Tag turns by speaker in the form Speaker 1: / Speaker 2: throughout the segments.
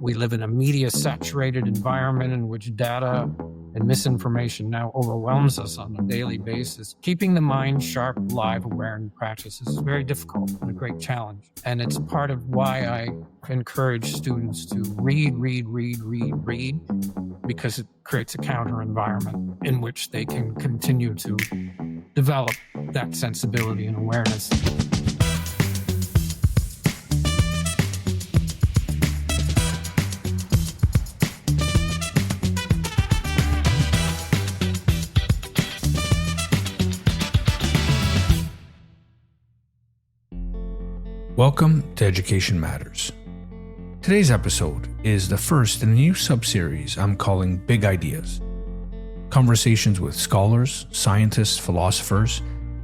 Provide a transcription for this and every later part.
Speaker 1: We live in a media-saturated environment in which data and misinformation now overwhelms us on a daily basis. Keeping the mind sharp, live, aware, and practice is very difficult and a great challenge. And it's part of why I encourage students to read, because it creates a counter environment in which they can continue to develop that sensibility and awareness.
Speaker 2: Welcome to Education Matters. Today's episode is the first in a new sub-series I'm calling Big Ideas. Conversations with scholars, scientists, philosophers,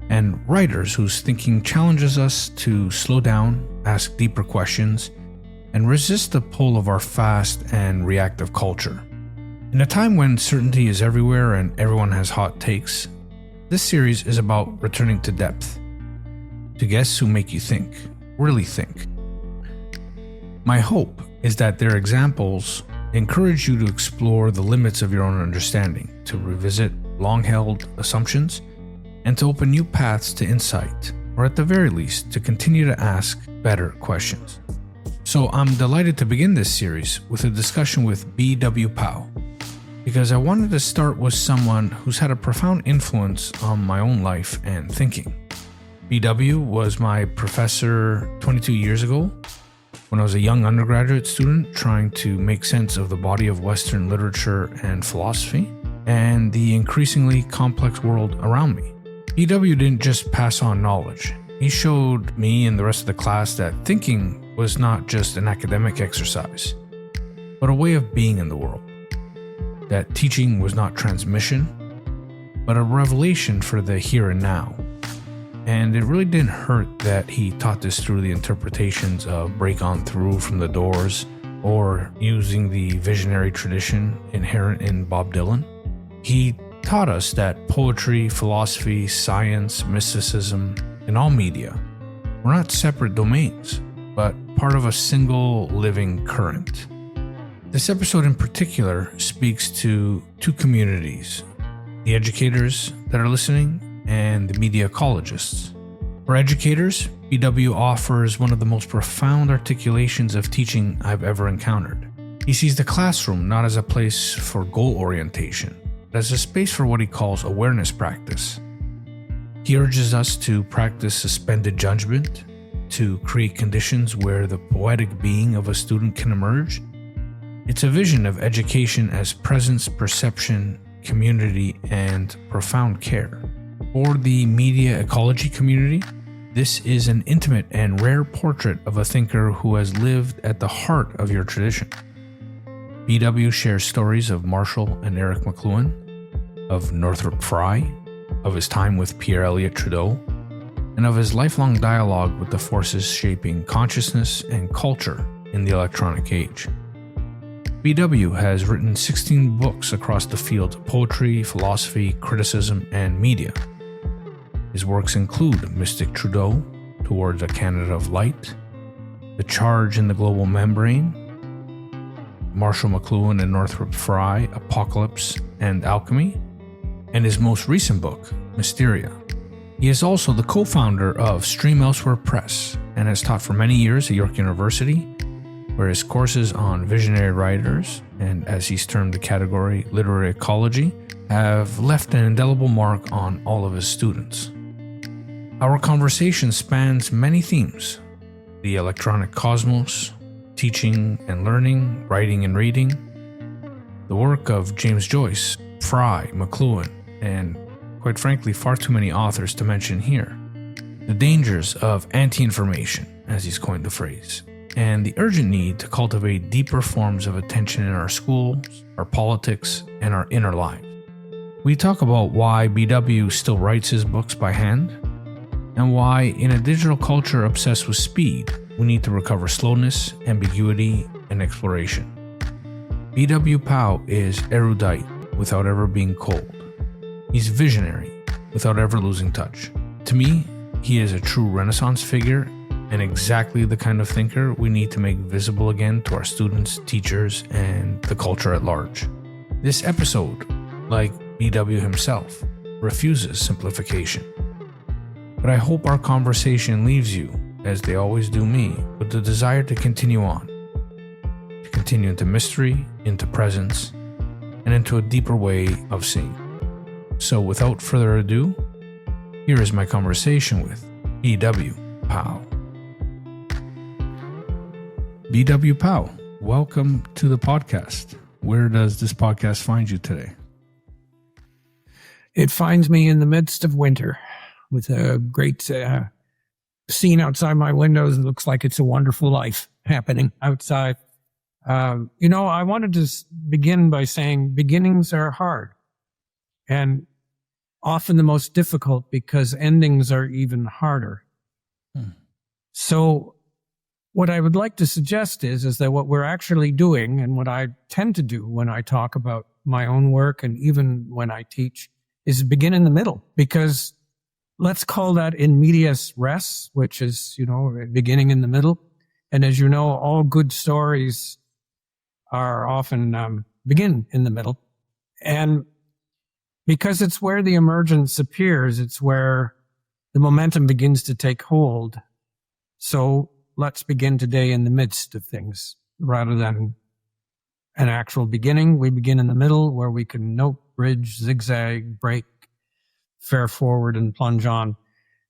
Speaker 2: and writers whose thinking challenges us to slow down, ask deeper questions, and resist the pull of our fast and reactive culture. In a time when certainty is everywhere and everyone has hot takes, this series is about returning to depth, to guests who make you think. Really think. My hope is that their examples encourage you to explore the limits of your own understanding, to revisit long-held assumptions, and to open new paths to insight, or at the very least, to continue to ask better questions. So I'm delighted to begin this series with a discussion with B.W. Powe, because I wanted to start with someone who's had a profound influence on my own life and thinking. BW was my professor 22 years ago when I was a young undergraduate student trying to make sense of the body of Western literature and philosophy and the increasingly complex world around me. BW didn't just pass on knowledge. He showed me and the rest of the class that thinking was not just an academic exercise, but a way of being in the world. That teaching was not transmission, but a revelation for the here and now. And it really didn't hurt that he taught this through the interpretations of Break On Through from The Doors or using the visionary tradition inherent in Bob Dylan. He taught us that poetry, philosophy, science, mysticism, and all media were not separate domains, but part of a single living current. This episode in particular speaks to two communities, the educators that are listening and the media ecologists. For educators, BW offers one of the most profound articulations of teaching I've ever encountered. He sees the classroom not as a place for goal orientation, but as a space for what he calls awareness practice. He urges us to practice suspended judgment, to create conditions where the poetic being of a student can emerge. It's a vision of education as presence, perception, community, and profound care. For the media ecology community, this is an intimate and rare portrait of a thinker who has lived at the heart of your tradition. BW shares stories of Marshall and Eric McLuhan, of Northrop Frye, of his time with Pierre, Elliott, Trudeau, and of his lifelong dialogue with the forces shaping consciousness and culture in the electronic age. BW has written 16 books across the fields of poetry, philosophy, criticism, and media. His works include Mystic Trudeau, Towards a Canada of Light, The Charge in the Global Membrane, Marshall McLuhan and Northrop Frye, Apocalypse and Alchemy, and his most recent book, Mysteria. He is also the co-founder of Stream Elsewhere Press and has taught for many years at York University, where his courses on visionary writers, and as he's termed the category, literary ecology, have left an indelible mark on all of his students. Our conversation spans many themes: the electronic cosmos, teaching and learning, writing and reading, the work of James Joyce, Frye, McLuhan, and quite frankly, far too many authors to mention here, the dangers of anti-information, as he's coined the phrase, and the urgent need to cultivate deeper forms of attention in our schools, our politics, and our inner lives. We talk about why BW still writes his books by hand, and why, in a digital culture obsessed with speed, we need to recover slowness, ambiguity, and exploration. B.W. Powe is erudite without ever being cold. He's visionary without ever losing touch. To me, he is a true Renaissance figure and exactly the kind of thinker we need to make visible again to our students, teachers, and the culture at large. This episode, like BW himself, refuses simplification. But I hope our conversation leaves you, as they always do me, with the desire to continue on. To continue into mystery, into presence, and into a deeper way of seeing. So without further ado, here is my conversation with B.W. Powe. B.W. Powe, welcome to the podcast. Where does this podcast find you today?
Speaker 1: It finds me in the midst of winter with a great scene outside my windows. It looks like it's a wonderful life happening outside. I wanted to begin by saying beginnings are hard and often the most difficult because endings are even harder. So what I would like to suggest is that what we're actually doing, and what I tend to do when I talk about my own work and even when I teach, is begin in the middle, because let's call that in medias res, which is, beginning in the middle. And as you know, all good stories are often begin in the middle. And because it's where the emergence appears, it's where the momentum begins to take hold. So let's begin today in the midst of things rather than an actual beginning. We begin in the middle where we can note, bridge, zigzag, break, fare forward, and plunge on.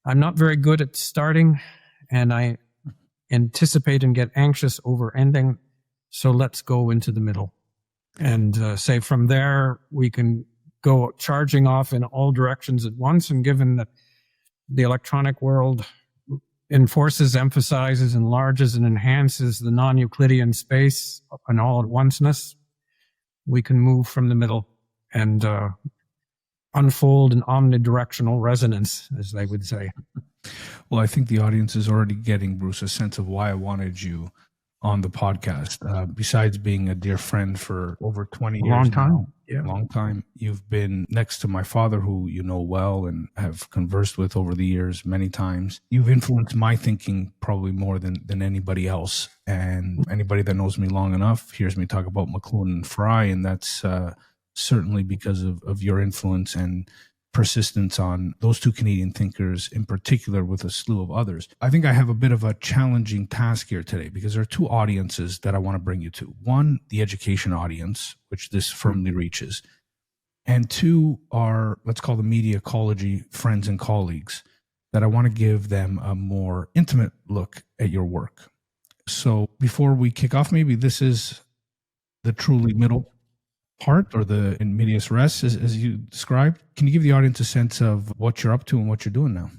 Speaker 1: I'm not very good at starting, and I anticipate and get anxious over ending. So let's go into the middle and say from there we can go charging off in all directions at once. And given that the electronic world enforces, emphasizes, enlarges, and enhances the non-Euclidean space and all at onceness, we can move from the middle and unfold an omnidirectional resonance, as they would say.
Speaker 2: Well, I think the audience is already getting, Bruce, a sense of why I wanted you on the podcast. Besides being a dear friend for over 20 years
Speaker 1: Long time.
Speaker 2: now,
Speaker 1: Yeah.
Speaker 2: Long time. You've been next to my father, who you know well and have conversed with over the years many times. You've influenced my thinking probably more than anybody else. And anybody that knows me long enough hears me talk about McLuhan and Frye, and that's certainly because of your influence and persistence on those two Canadian thinkers in particular, with a slew of others. I think I have a bit of a challenging task here today because there are two audiences that I want to bring you to. One, the education audience, which this firmly reaches. And two are, let's call the media ecology friends and colleagues, that I want to give them a more intimate look at your work. So before we kick off, maybe this is the truly middle part, or the in medias res, as you described. Can you give the audience a sense of what you're up to and what you're doing now?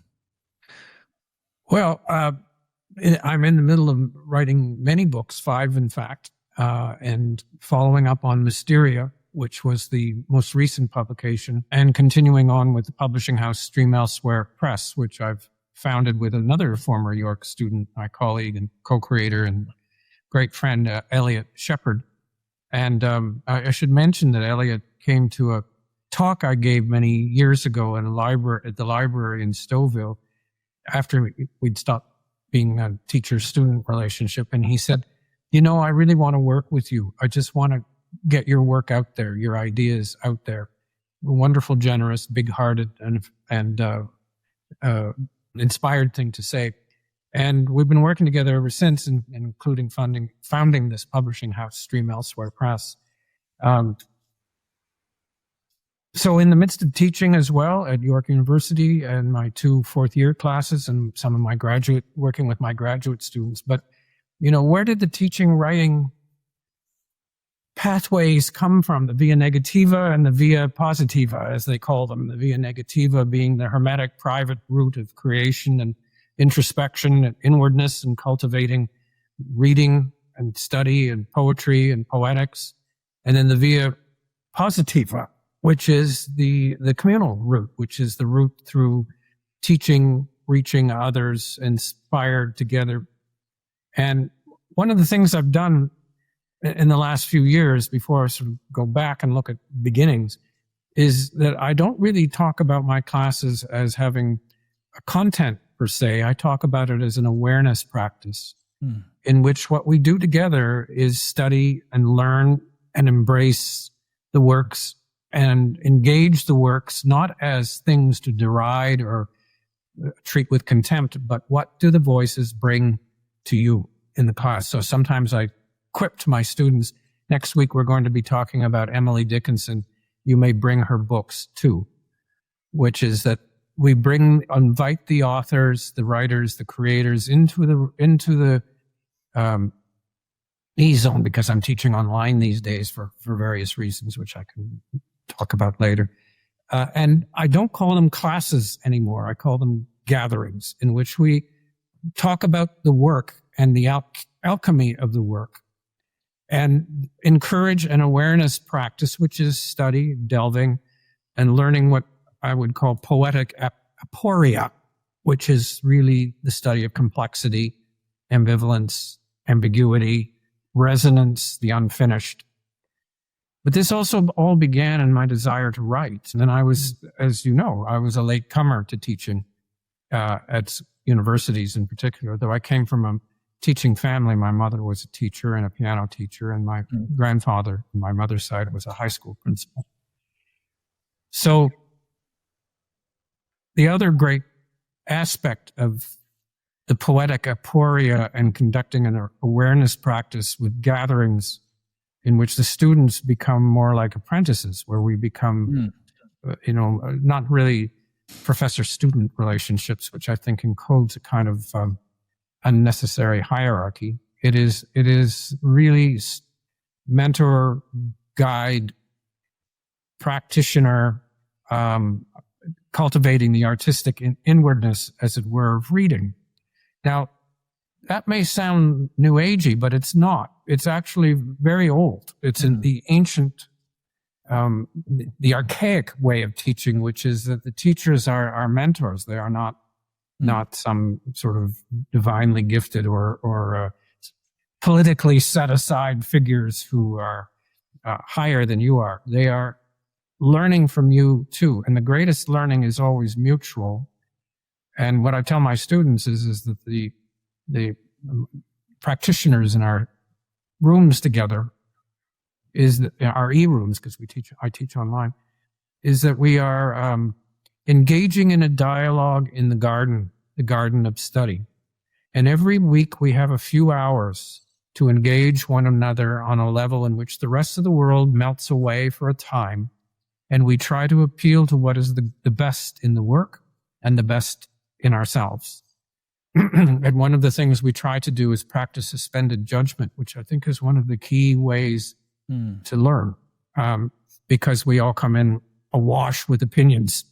Speaker 1: Well, I'm in the middle of writing many books, 5 in fact, and following up on Mysteria, which was the most recent publication, and continuing on with the publishing house Stream Elsewhere Press, which I've founded with another former York student, my colleague and co-creator and great friend, Elliott Shepherd. And I should mention that Elliott came to a talk I gave many years ago in at the library in Stouffville after we'd stopped being a teacher-student relationship. And he said, I really want to work with you. I just want to get your work out there, your ideas out there. Wonderful, generous, big-hearted, and inspired thing to say. And we've been working together ever since, including founding this publishing house, Stream Elsewhere Press. So in the midst of teaching as well at York University and my 2 fourth-year classes and some of my working with my graduate students. But, where did the teaching, writing pathways come from? The via negativa and the via positiva, as they call them. The via negativa being the hermetic private route of creation and introspection and inwardness and cultivating reading and study and poetry and poetics. And then the via positiva, which is the communal route, which is the route through teaching, reaching others, inspired together. And one of the things I've done in the last few years, before I sort of go back and look at beginnings, is that I don't really talk about my classes as having a content per se. I talk about it as an awareness practice in which what we do together is study and learn and embrace the works and engage the works not as things to deride or treat with contempt, but what do the voices bring to you in the class? So sometimes I quip to my students, next week we're going to be talking about Emily Dickinson. You may bring her books too, which is that we invite the authors, the writers, the creators into the E-zone, because I'm teaching online these days for various reasons, which I can talk about later. And I don't call them classes anymore. I call them gatherings in which we talk about the work and the alchemy of the work and encourage an awareness practice, which is study, delving, and learning what I would call poetic Aporia, which is really the study of complexity, ambivalence, ambiguity, resonance, the unfinished. But this also all began in my desire to write. And then I was, as you know, I was a late comer to teaching at universities in particular, though I came from a teaching family. My mother was a teacher and a piano teacher, and my grandfather on my mother's side was a high school principal. So the other great aspect of the poetic Aporia and conducting an awareness practice with gatherings in which the students become more like apprentices, where we become, not really professor-student relationships, which I think encodes a kind of unnecessary hierarchy. It is really mentor, guide, practitioner, cultivating the artistic inwardness, as it were, of reading. Now, that may sound new agey, but it's not. It's actually very old. It's in the ancient, the archaic way of teaching, which is that the teachers are mentors. They are not some sort of divinely gifted or politically set aside figures who are higher than you are. They are learning from you too. And the greatest learning is always mutual. And what I tell my students is that the practitioners in our rooms together is that our e-rooms, because I teach online, is that we are engaging in a dialogue in the garden of study. And every week we have a few hours to engage one another on a level in which the rest of the world melts away for a time. And we try to appeal to what is the best in the work and the best in ourselves. And one of the things we try to do is practice suspended judgment, which I think is one of the key ways to learn, because we all come in awash with opinions,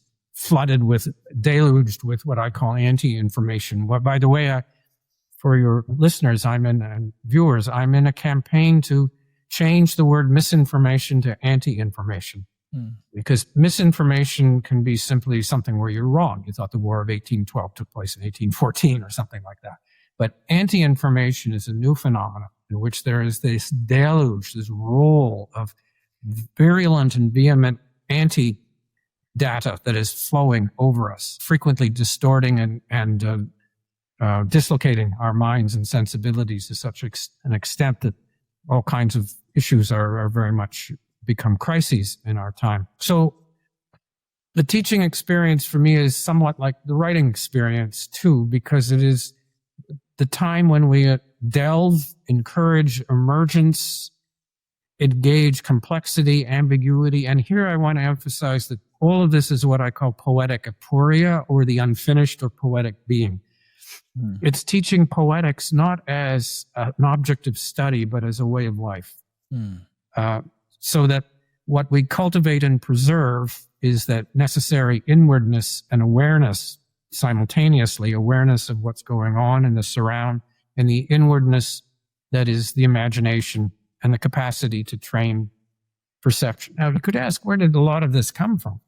Speaker 1: deluged with what I call anti-information. Well, by the way, for your listeners, and viewers, I'm in a campaign to change the word misinformation to anti-information. Because misinformation can be simply something where you're wrong. You thought the War of 1812 took place in 1814 or something like that. But anti-information is a new phenomenon in which there is this deluge, this roll of virulent and vehement anti-data that is flowing over us, frequently distorting and dislocating our minds and sensibilities to such an extent that all kinds of issues are very much become crises in our time. So the teaching experience for me is somewhat like the writing experience too, because it is the time when we delve, encourage emergence, engage complexity, ambiguity. And here I want to emphasize that all of this is what I call poetic aporia, or the unfinished or poetic being. It's teaching poetics not as an object of study, but as a way of life. So that what we cultivate and preserve is that necessary inwardness and awareness simultaneously, awareness of what's going on in the surround, and the inwardness that is the imagination and the capacity to train perception. Now, you could ask, where did a lot of this come from?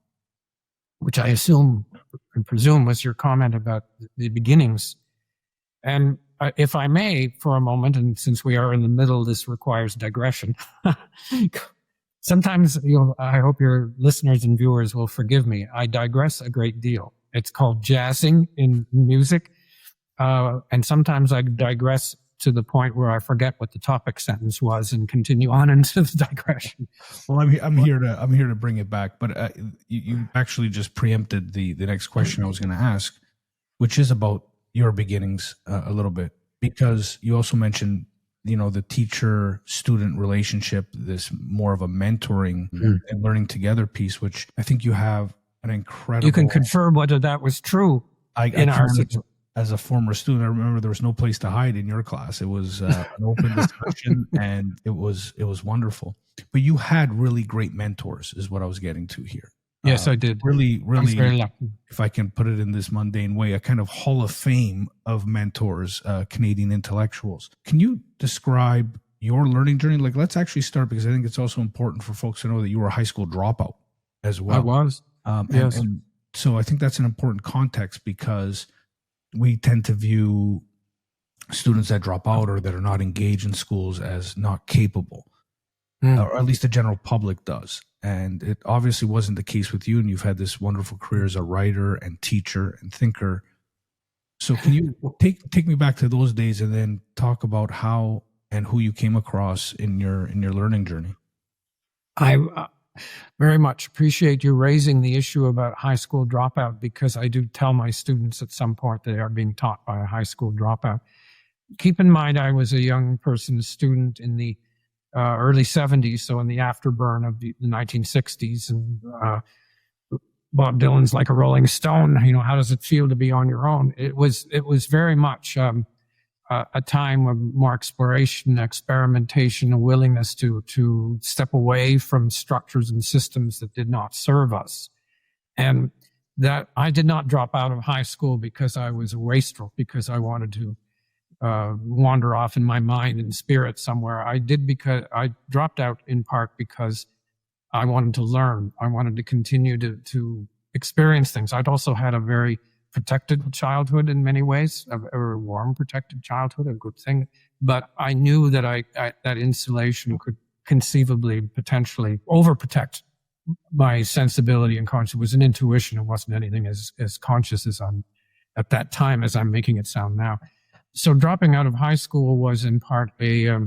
Speaker 1: Which I assume and presume was your comment about the beginnings. And if I may, for a moment, and since we are in the middle, this requires digression. Sometimes, I hope your listeners and viewers will forgive me. I digress a great deal. It's called jazzing in music. And sometimes I digress to the point where I forget what the topic sentence was and continue on into the digression.
Speaker 2: Well, I'm here to bring it back, but you actually just preempted the next question I was going to ask, which is about your beginnings a little bit, because you also mentioned, the teacher-student relationship, this more of a mentoring and learning together piece, which I think you have an incredible.
Speaker 1: You can confirm whether that was true in our situation.
Speaker 2: As a former student, I remember there was no place to hide in your class. It was an open discussion, and it was wonderful. But you had really great mentors, is what I was getting to here.
Speaker 1: Yes, I did.
Speaker 2: Really,
Speaker 1: I was very lucky.
Speaker 2: If I can put it in this mundane way, a kind of hall of fame of mentors, Canadian intellectuals. Can you describe your learning journey? Like, let's actually start, because I think it's also important for folks to know that you were a high school dropout as well.
Speaker 1: I was. Yes.
Speaker 2: And so I think that's an important context, because we tend to view students that drop out or that are not engaged in schools as not capable, or at least the general public does. And it obviously wasn't the case with you, and you've had this wonderful career as a writer and teacher and thinker. So can you take me back to those days, and then talk about how and who you came across in your learning journey?
Speaker 1: I very much appreciate you raising the issue about high school dropout, because I do tell my students at some point they are being taught by a high school dropout. Keep in mind, I was a young person student in the early 70s, so in the afterburn of the 1960s, and Bob Dylan's Like a Rolling Stone. How does it feel to be on your own? It was very much a time of more exploration, experimentation, a willingness to step away from structures and systems that did not serve us. And that I did not drop out of high school because I was a wastrel, because I wanted to wander off in my mind and spirit somewhere. I did because I dropped out in part because I wanted to learn. I wanted to continue to experience things. I'd also had a very protected childhood in many ways, a very warm, protected childhood, a good thing. But I knew that that insulation could conceivably, potentially overprotect my sensibility and conscience. It was an intuition. It wasn't anything as conscious as I'm at that time as I'm making it sound now. So dropping out of high school was in part a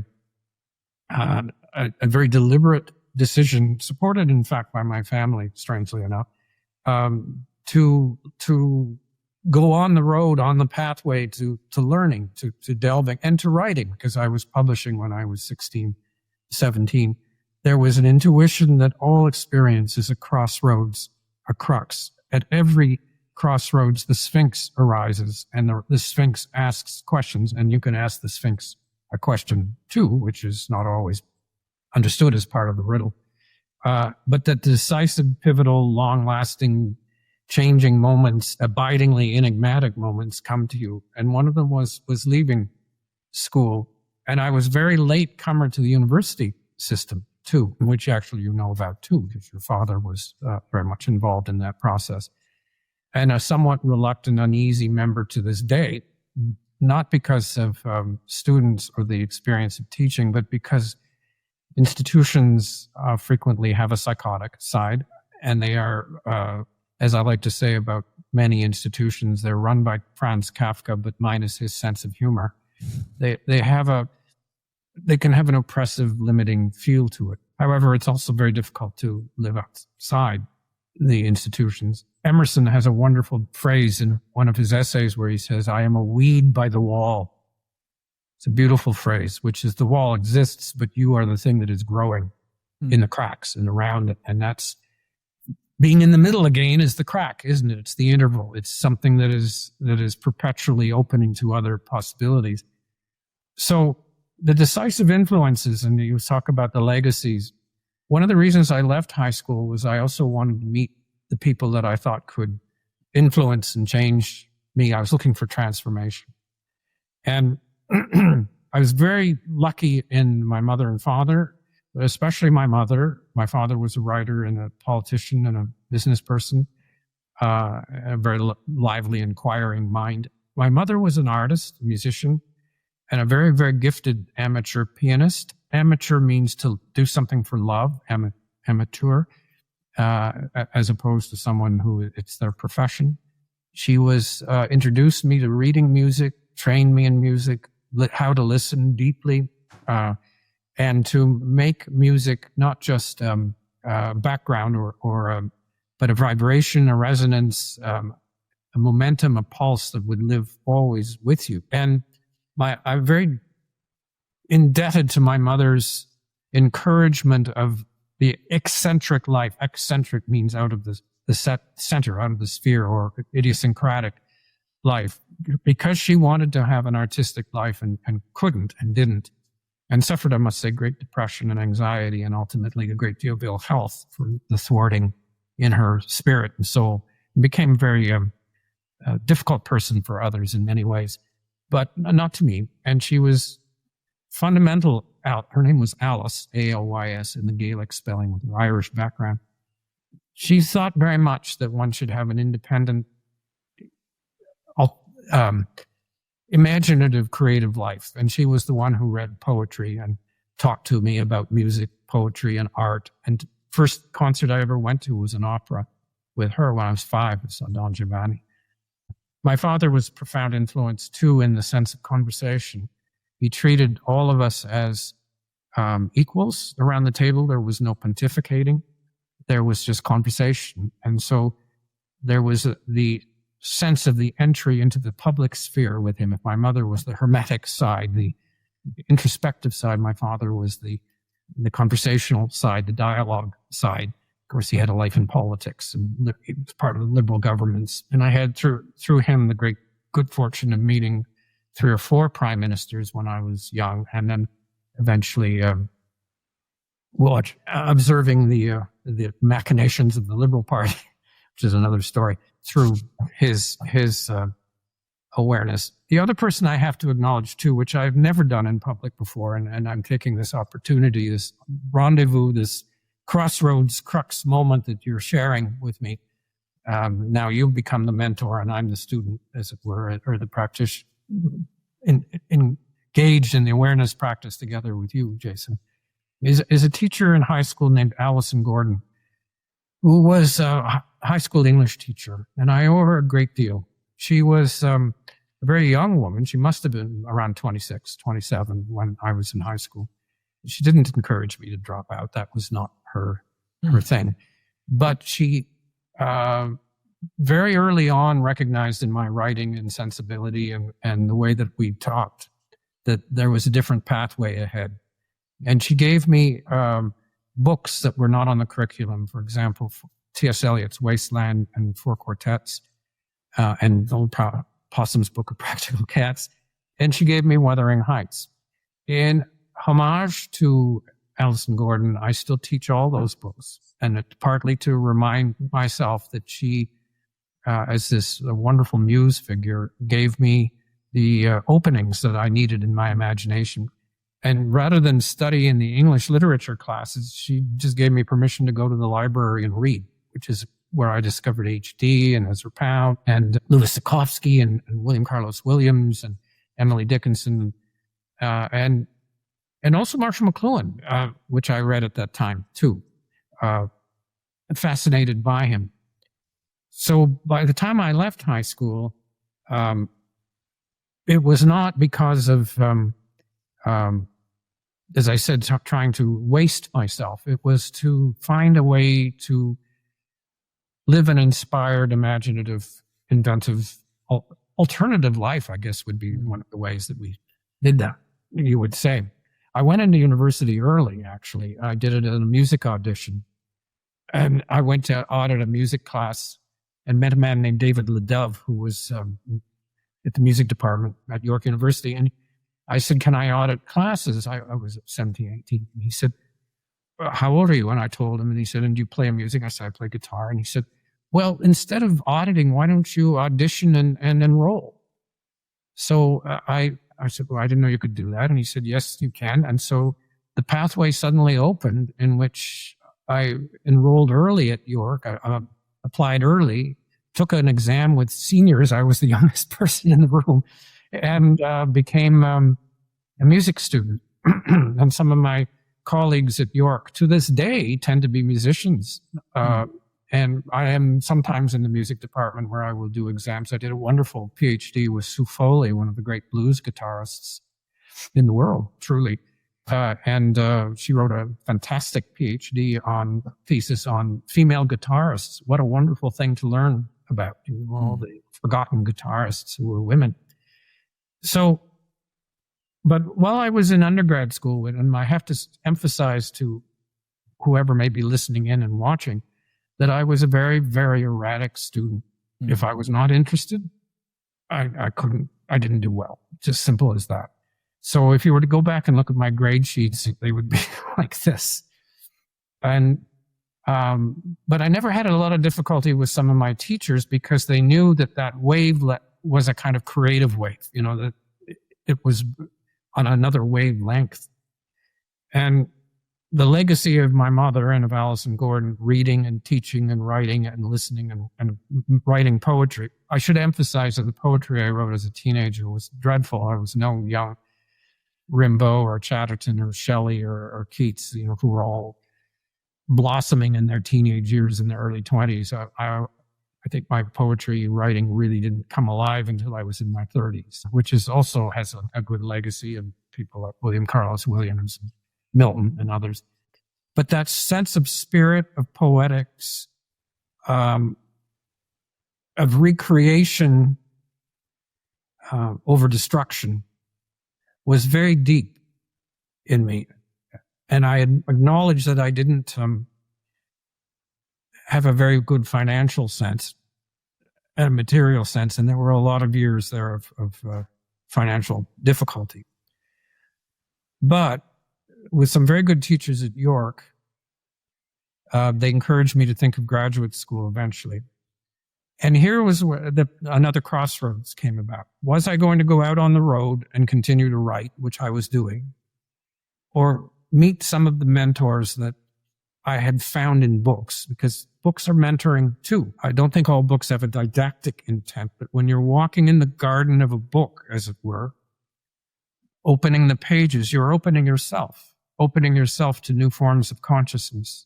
Speaker 1: very deliberate decision, supported in fact by my family, strangely enough, to go on the road, on the pathway to learning, to delving, and to writing, because I was publishing when I was 16, 17. There was an intuition that all experience is a crossroads, a crux. At every crossroads, the Sphinx arises, and the Sphinx asks questions, and you can ask the Sphinx a question too, which is not always understood as part of the riddle. But that decisive, pivotal, long-lasting, changing moments, abidingly enigmatic moments come to you. And one of them was leaving school. And I was very late comer to the university system too, which actually you know about too, because your father was very much involved in that process. And a somewhat reluctant, uneasy member to this day, not because of students or the experience of teaching, but because institutions frequently have a psychotic side, and they are, as I like to say about many institutions, they're run by Franz Kafka, but minus his sense of humor. They can have an oppressive, limiting feel to it. However, it's also very difficult to live outside the institutions. Emerson has a wonderful phrase in one of his essays where he says, "I am a weed by the wall." It's a beautiful phrase, which is the wall exists, but you are the thing that is growing in the cracks and around it. And that's being in the middle again is the crack, isn't it? It's the interval. It's something that is perpetually opening to other possibilities. So the decisive influences, and you talk about the legacies. One of the reasons I left high school was I also wanted to meet the people that I thought could influence and change me. I was looking for transformation. And I was very lucky in my mother and father, but especially my mother. My father was a writer and a politician and a business person, a very lively, inquiring mind. My mother was an artist, a musician, and a very, very gifted amateur pianist. Amateur means to do something for love, amateur, as opposed to someone who it's their profession. She was introduced me to reading music, trained me in music, how to listen deeply, and to make music not just background but a vibration, a resonance, a momentum, a pulse that would live always with you. And I'm very indebted to my mother's encouragement of the eccentric life. Eccentric means out of the center, out of the sphere, or idiosyncratic life, because she wanted to have an artistic life and couldn't and didn't, and suffered, I must say, great depression and anxiety, and ultimately a great deal of ill health for the thwarting in her spirit and soul. And became a very difficult person for others in many ways, but not to me. And she was fundamental. Her name was Alice, A-L-Y-S, in the Gaelic spelling with an Irish background. She thought very much that one should have an independent, imaginative, creative life. And she was the one who read poetry and talked to me about music, poetry, and art. And first concert I ever went to was an opera with her when I was 5. I saw Don Giovanni. My father was a profound influence, too, in the sense of conversation. He treated all of us as equals around the table. There was no pontificating. There was just conversation. And so there was the sense of the entry into the public sphere with him. If my mother was the hermetic side, the introspective side, my father was the conversational side, the dialogue side. Of course, he had a life in politics, and he was part of the liberal governments. And I had, through him, the great good fortune of meeting 3 or 4 prime ministers when I was young, and then eventually observing the machinations of the Liberal Party, which is another story, through his awareness. The other person I have to acknowledge, too, which I've never done in public before, and I'm taking this opportunity, this rendezvous, this crossroads crux moment that you're sharing with me. Now you've become the mentor and I'm the student, as it were, or the practitioner, engaged in the awareness practice together with you, Jason, is a teacher in high school named Alison Gordon, who was a high school English teacher, and I owe her a great deal. She was a very young woman. She must have been around 26, 27 when I was in high school. She didn't encourage me to drop out. That was not her thing. But she very early on recognized in my writing and sensibility and the way that we talked that there was a different pathway ahead. And she gave me books that were not on the curriculum. For example, T.S. Elliott's Wasteland and 4 Quartets, and Old Possum's Book of Practical Cats. And she gave me Wuthering Heights. In homage to Alison Gordon, I still teach all those books, and partly to remind myself that she, as this wonderful muse figure, gave me the openings that I needed in my imagination. And rather than study in the English literature classes, she just gave me permission to go to the library and read, which is where I discovered H.D. and Ezra Pound and Louis Zukofsky and William Carlos Williams and Emily Dickinson, and also Marshall McLuhan, which I read at that time too. Fascinated by him. So by the time I left high school, it was not because of, as I said, trying to waste myself. It was to find a way to live an inspired, imaginative, inventive, alternative life, I guess would be one of the ways that we did that, you would say. I went into university early, actually. I did it in a music audition. And I went to audit a music class and met a man named David Ledove, who was at the music department at York University. And I said, can I audit classes? I was 17, 18. And he said, how old are you? And I told him, and he said, and do you play music? I said, I play guitar. And he said, well, instead of auditing, why don't you audition and enroll? So I said, well, I didn't know you could do that. And he said, yes, you can. And so the pathway suddenly opened in which I enrolled early at York. I applied early, took an exam with seniors. I was the youngest person in the room, and became a music student. And some of my colleagues at York to this day tend to be musicians. And I am sometimes in the music department where I will do exams. I did a wonderful PhD with Sue Foley, one of the great blues guitarists in the world, truly. And she wrote a fantastic PhD thesis on female guitarists. What a wonderful thing to learn about, all the forgotten guitarists who were women. So, but while I was in undergrad school, and I have to emphasize to whoever may be listening in and watching, that I was a very, very erratic student. If I was not interested, I didn't do well. Just simple as that. So if you were to go back and look at my grade sheets, they would be like this. And, but I never had a lot of difficulty with some of my teachers because they knew that wave was a kind of creative wave, that it was on another wavelength. And the legacy of my mother and of Alison Gordon, reading and teaching and writing and listening and writing poetry. I should emphasize that the poetry I wrote as a teenager was dreadful. I was no young Rimbaud or Chatterton or Shelley or Keats, who were all blossoming in their teenage years in their early 20s. I think my poetry writing really didn't come alive until I was in my 30s, which also has a good legacy of people like William Carlos Williams, Milton, and others. But that sense of spirit, of poetics, of recreation over destruction was very deep in me. And I had acknowledged that I didn't have a very good financial sense and a material sense, and there were a lot of years there of financial difficulty. But with some very good teachers at York, they encouraged me to think of graduate school eventually. And here was where another crossroads came about. Was I going to go out on the road and continue to write, which I was doing, or meet some of the mentors that I had found in books? Because books are mentoring too. I don't think all books have a didactic intent, but when you're walking in the garden of a book, as it were, opening the pages, you're opening yourself to new forms of consciousness,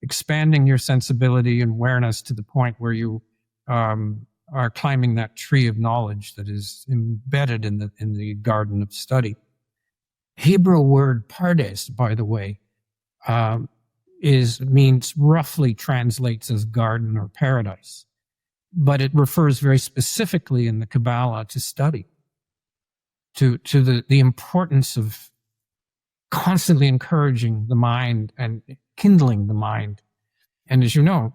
Speaker 1: expanding your sensibility and awareness to the point where you are climbing that tree of knowledge that is embedded in the garden of study. Hebrew word pardes, by the way, means roughly translates as garden or paradise, but it refers very specifically in the Kabbalah to study, to the importance of constantly encouraging the mind and kindling the mind. And as you know,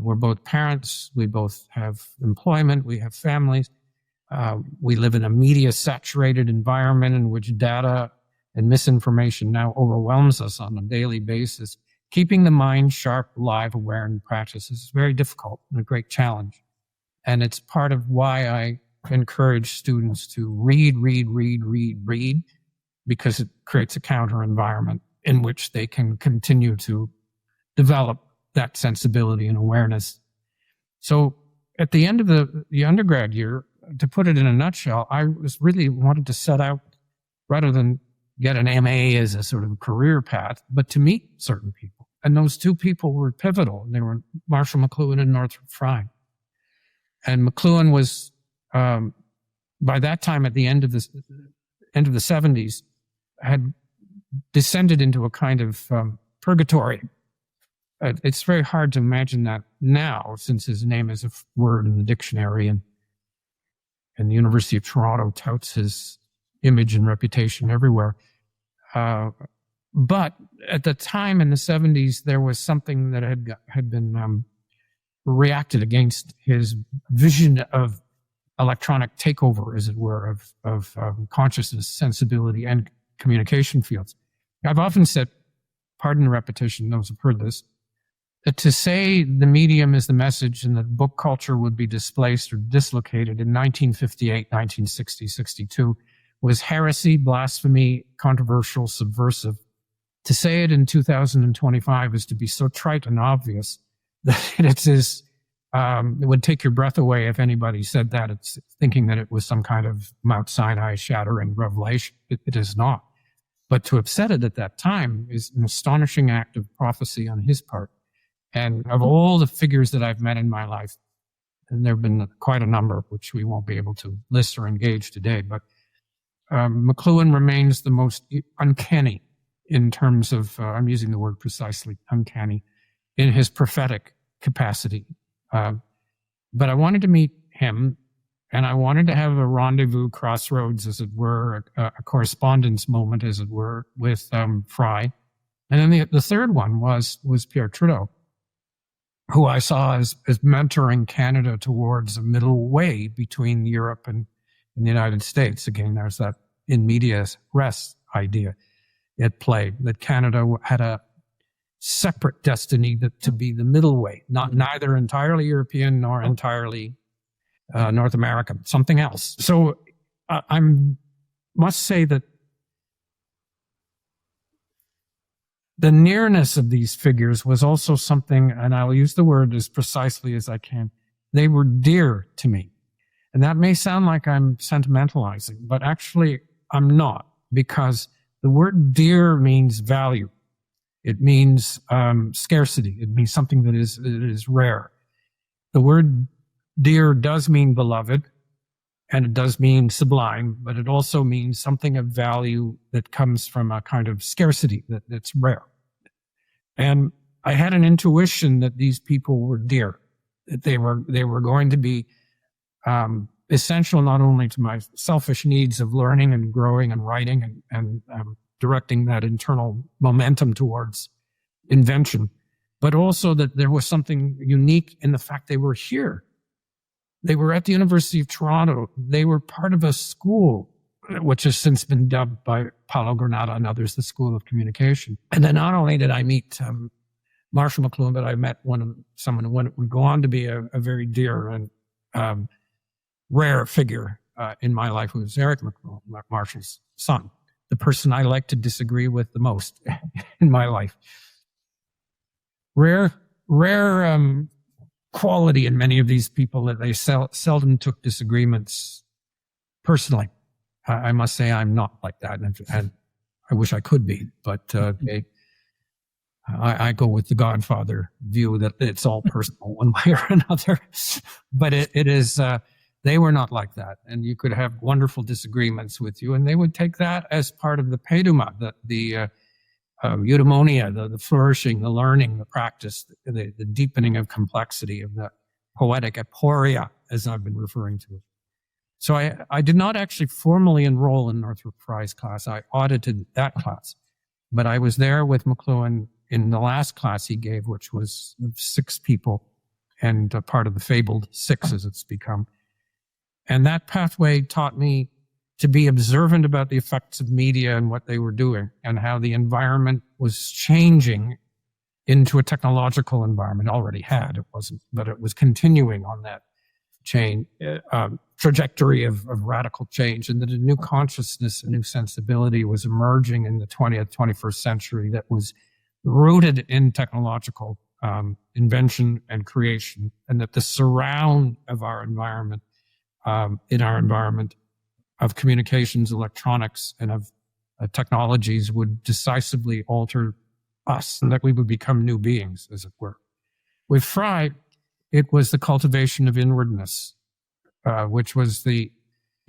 Speaker 1: we're both parents, we both have employment, we have families, we live in a media-saturated environment in which data and misinformation now overwhelms us on a daily basis. Keeping the mind sharp, alive, aware, and practice is very difficult and a great challenge. And it's part of why I encourage students to read, because it creates a counter environment in which they can continue to develop that sensibility and awareness. So at the end of the undergrad year, to put it in a nutshell, I was really wanted to set out, rather than get an MA as a sort of career path, but to meet certain people. And those two people were pivotal. They were Marshall McLuhan and Northrop Frye. And McLuhan was, by that time, at the end of the 70s, had descended into a kind of purgatory. It's very hard to imagine that now, since his name is a word in the dictionary, and the University of Toronto touts his image and reputation everywhere. But at the time in the 70s, there was something that had been reacted against his vision of electronic takeover, as it were, of consciousness, sensibility, and communication fields. I've often said, pardon the repetition, those who've heard this, that to say the medium is the message and that book culture would be displaced or dislocated in 1958, 1960, 62 was heresy, blasphemy, controversial, subversive. To say it in 2025 is to be so trite and obvious that it would take your breath away if anybody said that. It's thinking that it was some kind of Mount Sinai shattering revelation. It is not. But to have said it at that time is an astonishing act of prophecy on his part. And of all the figures that I've met in my life, and there have been quite a number, which we won't be able to list or engage today, but McLuhan remains the most uncanny in terms of, I'm using the word precisely, uncanny, in his prophetic capacity. But I wanted to meet him, and I wanted to have a rendezvous crossroads, as it were, a correspondence moment, as it were, with Frye. And then the third one was Pierre Trudeau, who I saw as mentoring Canada towards a middle way between Europe and the United States. Again, there's that in medias res idea at play, that Canada had a separate destiny to be the middle way, neither entirely European nor entirely North American, something else. So I must say that the nearness of these figures was also something, and I'll use the word as precisely as I can, they were dear to me. And that may sound like I'm sentimentalizing, but actually I'm not, because the word dear means value. It means scarcity. It means something that is rare. The word dear does mean beloved, and it does mean sublime, but it also means something of value that comes from a kind of scarcity that's rare. And I had an intuition that these people were dear, that they were going to be essential not only to my selfish needs of learning and growing and writing and directing that internal momentum towards invention, but also that there was something unique in the fact they were here. They were at the University of Toronto. They were part of a school, which has since been dubbed by Paulo Granada and others the School of Communication. And then not only did I meet Marshall McLuhan, but I met someone who would go on to be a very dear and rare figure in my life, who was Eric McLuhan, Marshall's son, the person I like to disagree with the most in my life. Rare quality in many of these people that they seldom took disagreements personally. I must say I'm not like that, and I wish I could be, but I go with the Godfather view that it's all personal one way or another. But it is, they were not like that, and you could have wonderful disagreements with you, and they would take that as part of the peduma, the eudaimonia, the flourishing, the learning, the practice, the deepening of complexity of the poetic aporia, as I've been referring to it. So I did not actually formally enroll in Northrop Frye's class. I audited that class, but I was there with McLuhan in the last class he gave, which was 6 people and a part of the fabled 6 as it's become. And that pathway taught me to be observant about the effects of media and what they were doing and how the environment was changing into a technological environment. It already had, it wasn't, but it was continuing on that trajectory of radical change, and that a new consciousness, a new sensibility was emerging in the 20th, 21st century that was rooted in technological invention and creation, and that the surround of our environment, in our environment of communications, electronics, and of technologies would decisively alter us, and that we would become new beings, as it were. With Frye, it was the cultivation of inwardness, which was in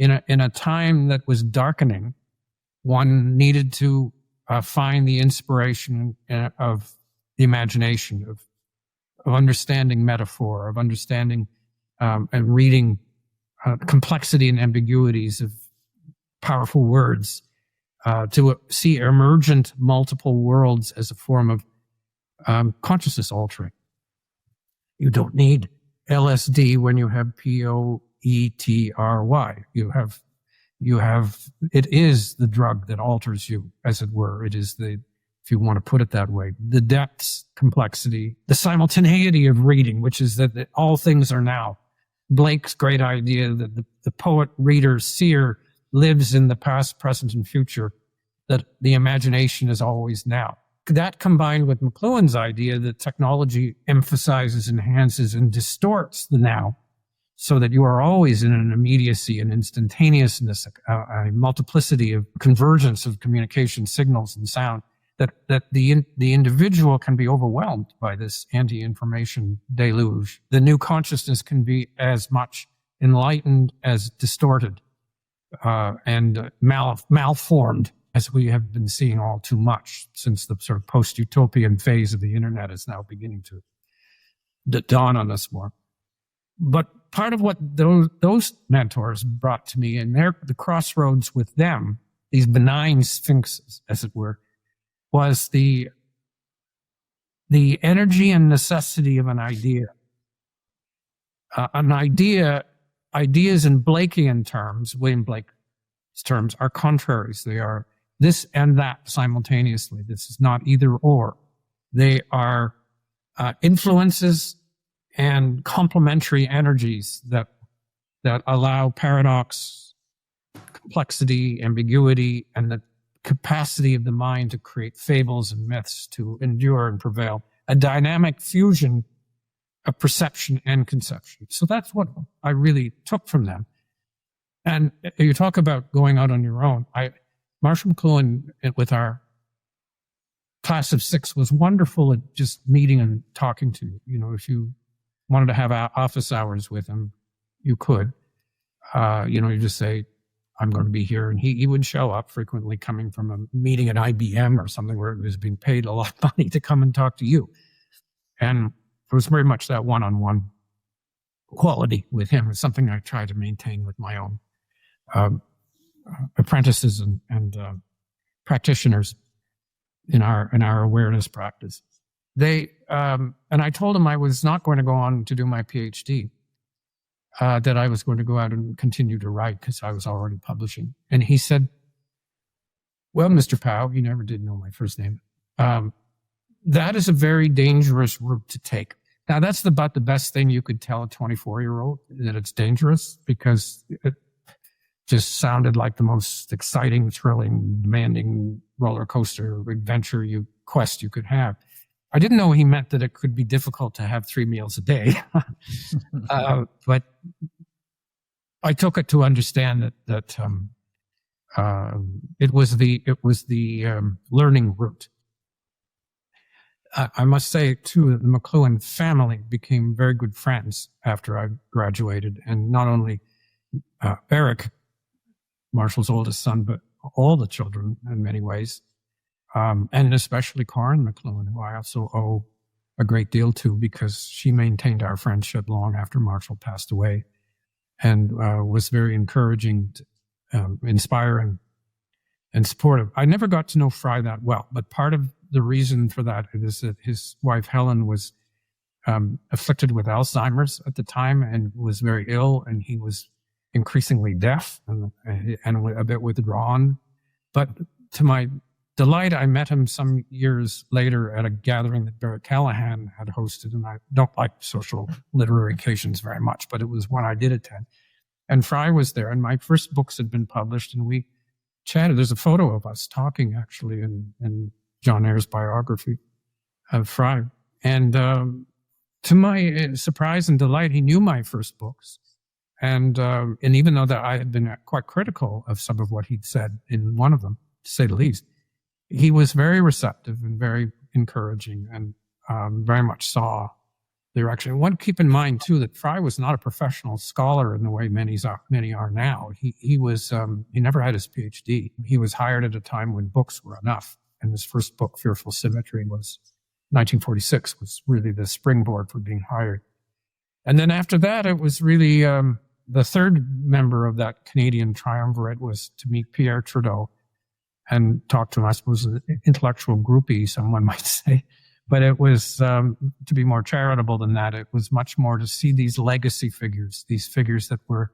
Speaker 1: a time that was darkening, one needed to find the inspiration of the imagination, of understanding metaphor, of understanding and reading complexity and ambiguities of powerful words, to see emergent multiple worlds as a form of consciousness altering. You don't need LSD when you have Poetry. It is the drug that alters you, as it were. It is if you want to put it that way, the depths, complexity, the simultaneity of reading, which is that all things are now. Blake's great idea that the poet, reader, seer lives in the past, present, and future, that the imagination is always now. That combined with McLuhan's idea that technology emphasizes, enhances, and distorts the now, so that you are always in an immediacy, an instantaneousness, a multiplicity of convergence of communication signals and sound. that the individual can be overwhelmed by this anti-information deluge. The new consciousness can be as much enlightened as distorted and malformed, as we have been seeing all too much since the sort of post-utopian phase of the internet is now beginning to dawn on us more. But part of what those mentors brought to me, and the crossroads with them, these benign sphinxes, as it were, was the energy and necessity of an idea. Ideas in Blakean terms, William Blake's terms, are contraries. They are this and that simultaneously. This is not either or. They are influences and complementary energies that allow paradox, complexity, ambiguity, and the capacity of the mind to create fables and myths to endure and prevail. A dynamic fusion of perception and conception. So that's what I really took from them. And you talk about going out on your own. Marshall McLuhan, with our class of 6, was wonderful at just meeting and talking to you. You know, if you wanted to have office hours with him, you could. You just say, I'm going to be here. And he would show up, frequently coming from a meeting at IBM or something where it was being paid a lot of money to come and talk to you. And it was very much that one-on-one quality with him. It's something I try to maintain with my own apprentices and practitioners in our awareness practice. And I told him I was not going to go on to do my PhD, that I was going to go out and continue to write because I was already publishing. And he said, well, Mr. Powe, he never did know my first name. That is a very dangerous route to take. Now, that's about the best thing you could tell a 24-year-old, that it's dangerous, because it just sounded like the most exciting, thrilling, demanding roller coaster adventure quest you could have. I didn't know he meant that it could be difficult to have 3 meals a day. But I took it to understand that it was the learning route. I must say, too, that the McLuhan family became very good friends after I graduated. And not only Eric, Marshall's oldest son, but all the children in many ways. And especially Corin McLuhan, who I also owe a great deal to, because she maintained our friendship long after Marshall passed away, and was very encouraging, inspiring, and supportive. I never got to know Frye that well, but part of the reason for that is that his wife Helen was afflicted with Alzheimer's at the time and was very ill, and he was increasingly deaf and a bit withdrawn. But to my delight, I met him some years later at a gathering that Barrett Callahan had hosted, and I don't like social literary occasions very much, but it was one I did attend. And Frye was there, and my first books had been published, and we chatted. There's a photo of us talking, actually, in John Ayre's biography of Frye. And to my surprise and delight, he knew my first books. And even though that I had been quite critical of some of what he'd said in one of them, to say the least, he was very receptive and very encouraging, and very much saw the direction. One, keep in mind too that Frye was not a professional scholar in the way many are now. He never had his PhD. He was hired at a time when books were enough, and his first book, Fearful Symmetry, was 1946, was really the springboard for being hired. And then after that, it was really the third member of that Canadian triumvirate was to meet Pierre Trudeau and talk to him. I suppose an intellectual groupie, someone might say. But it was, to be more charitable than that, it was much more to see these legacy figures, these figures that were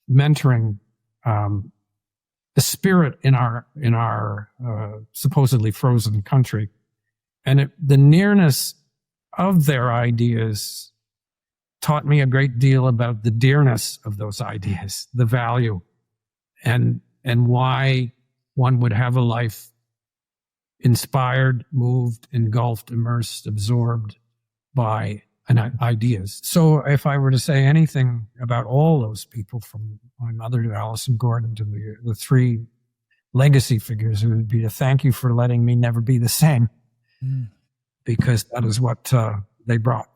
Speaker 1: mentoring the spirit in our supposedly frozen country. And the nearness of their ideas taught me a great deal about the dearness of those ideas, the value, and why one would have a life inspired, moved, engulfed, immersed, absorbed by ideas. So if I were to say anything about all those people, from my mother to Alison Gordon to the three legacy figures, it would be to thank you for letting me never be the same, because that is what they brought.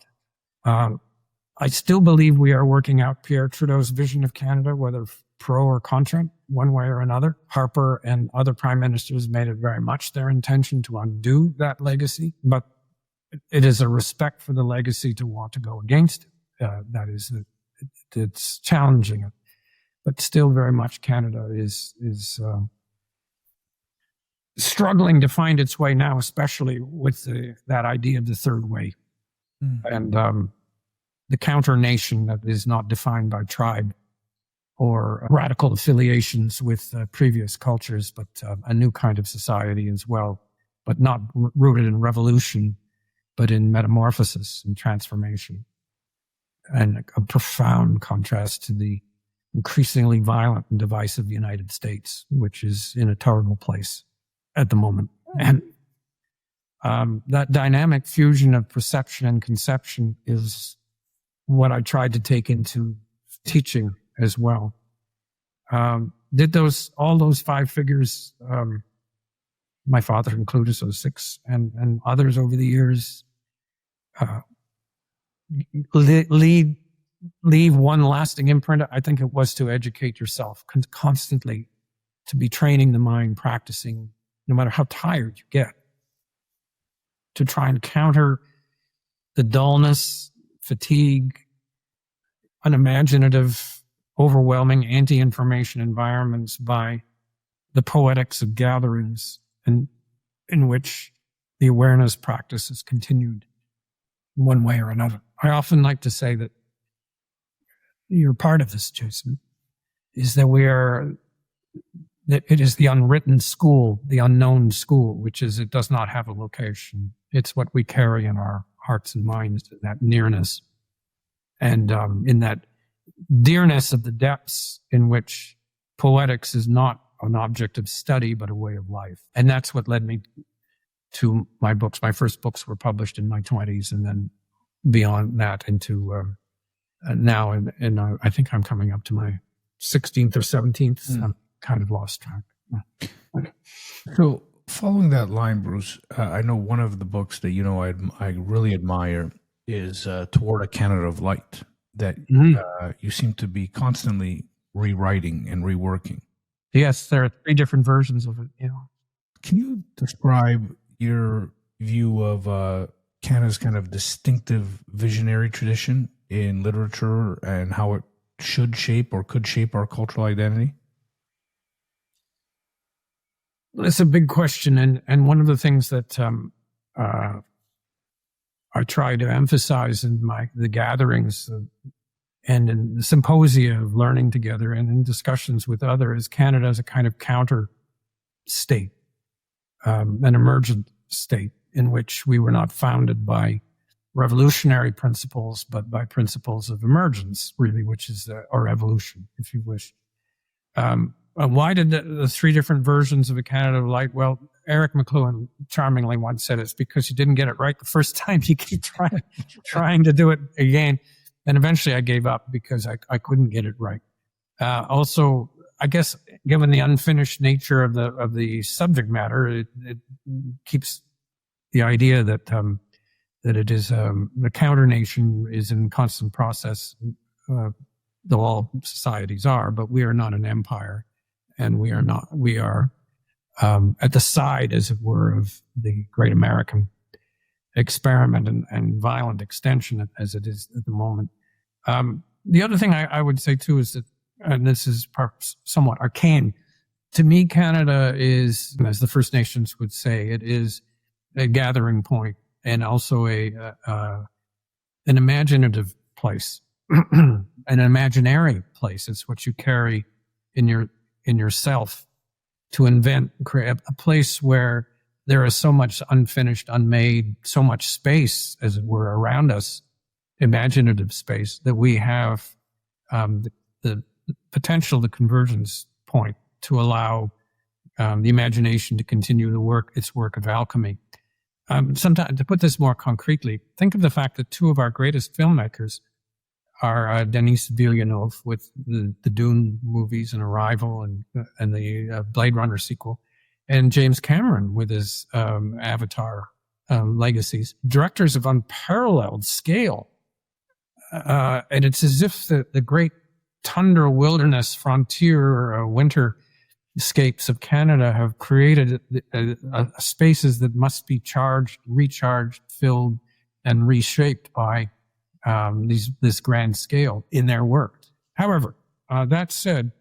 Speaker 1: I still believe we are working out Pierre Trudeau's vision of Canada, whether pro or contra, one way or another. Harper and other prime ministers made it very much their intention to undo that legacy, but it is a respect for the legacy to want to go against it. That is, it's challenging it, but still very much Canada is struggling to find its way now, especially with that idea of the third way and the counter nation that is not defined by tribe or radical affiliations with previous cultures, but a new kind of society as well, but not rooted in revolution, but in metamorphosis and transformation. And a profound contrast to the increasingly violent and divisive United States, which is in a terrible place at the moment. And that dynamic fusion of perception and conception is what I tried to take into teaching as well. Did all those five figures, my father included, so 6, and others over the years, leave one lasting imprint? I think it was to educate yourself constantly, to be training the mind, practicing, no matter how tired you get, to try and counter the dullness, fatigue, unimaginative, overwhelming anti-information environments by the poetics of gatherings in which the awareness practice is continued one way or another. I often like to say that you're part of this, Jason, is that that it is the unwritten school, the unknown school, which is it does not have a location. It's what we carry in our hearts and minds, that nearness. And in that dearness of the depths in which poetics is not an object of study, but a way of life. And that's what led me to my books. My first books were published in my 20s, and then beyond that into now. And I think I'm coming up to my 16th or 17th. I'm kind of lost track.
Speaker 2: So following that line, Bruce, I know one of the books that, I really admire is Toward a Canada of Light, that you seem to be constantly rewriting and reworking.
Speaker 1: Yes, there are 3 different versions of it.
Speaker 2: Can you describe your view of Canada's kind of distinctive visionary tradition in literature and how it should shape or could shape our cultural identity?
Speaker 1: It's a big question, and one of the things that I try to emphasize in the gatherings and in the symposia of learning together and in discussions with others, Canada is a kind of counter state, an emergent state in which we were not founded by revolutionary principles, but by principles of emergence, really, which is or evolution, if you wish. Why did the 3 different versions of a Canada of Light? Well, Eric McLuhan charmingly once said it's because you didn't get it right the first time. You keep trying to do it again. And eventually I gave up because I couldn't get it right. Also, I guess, given the unfinished nature of the subject matter, it keeps the idea that it is the counter nation is in constant process, though all societies are, but we are not an empire. And we are at the side, as it were, of the great American experiment and violent extension as it is at the moment. The other thing I would say too is that, and this is perhaps somewhat arcane, to me, Canada is, as the First Nations would say, it is a gathering point and also an imaginative place, an imaginary place. It's what you carry in yourself to invent, create a place where there is so much unfinished, unmade, so much space, as it were, around us, imaginative space, that we have the potential, the convergence point to allow the imagination to continue its work of alchemy. Sometimes, to put this more concretely, think of the fact that 2 of our greatest filmmakers are Denis Villeneuve with the Dune movies and Arrival and the Blade Runner sequel, and James Cameron with his Avatar legacies. Directors of unparalleled scale. And it's as if the great tundra, wilderness, frontier, winterscapes of Canada have created spaces that must be charged, recharged, filled, and reshaped by this grand scale in their work. However, that said,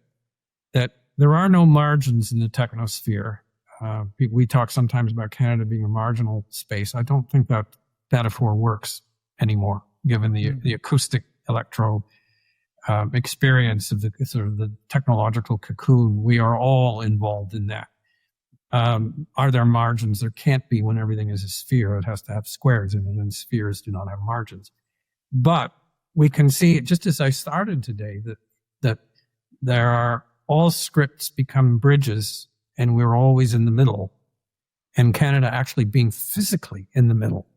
Speaker 1: that there are no margins in the technosphere. We talk sometimes about Canada being a marginal space. I don't think that metaphor works anymore, given the acoustic electro experience of the sort of the technological cocoon. We are all involved in that. Are there margins? There can't be when everything is a sphere. It has to have squares in it, and spheres do not have margins. But we can see, just as I started today, that there are all scripts become bridges, and we're always in the middle. And Canada actually being physically in the middle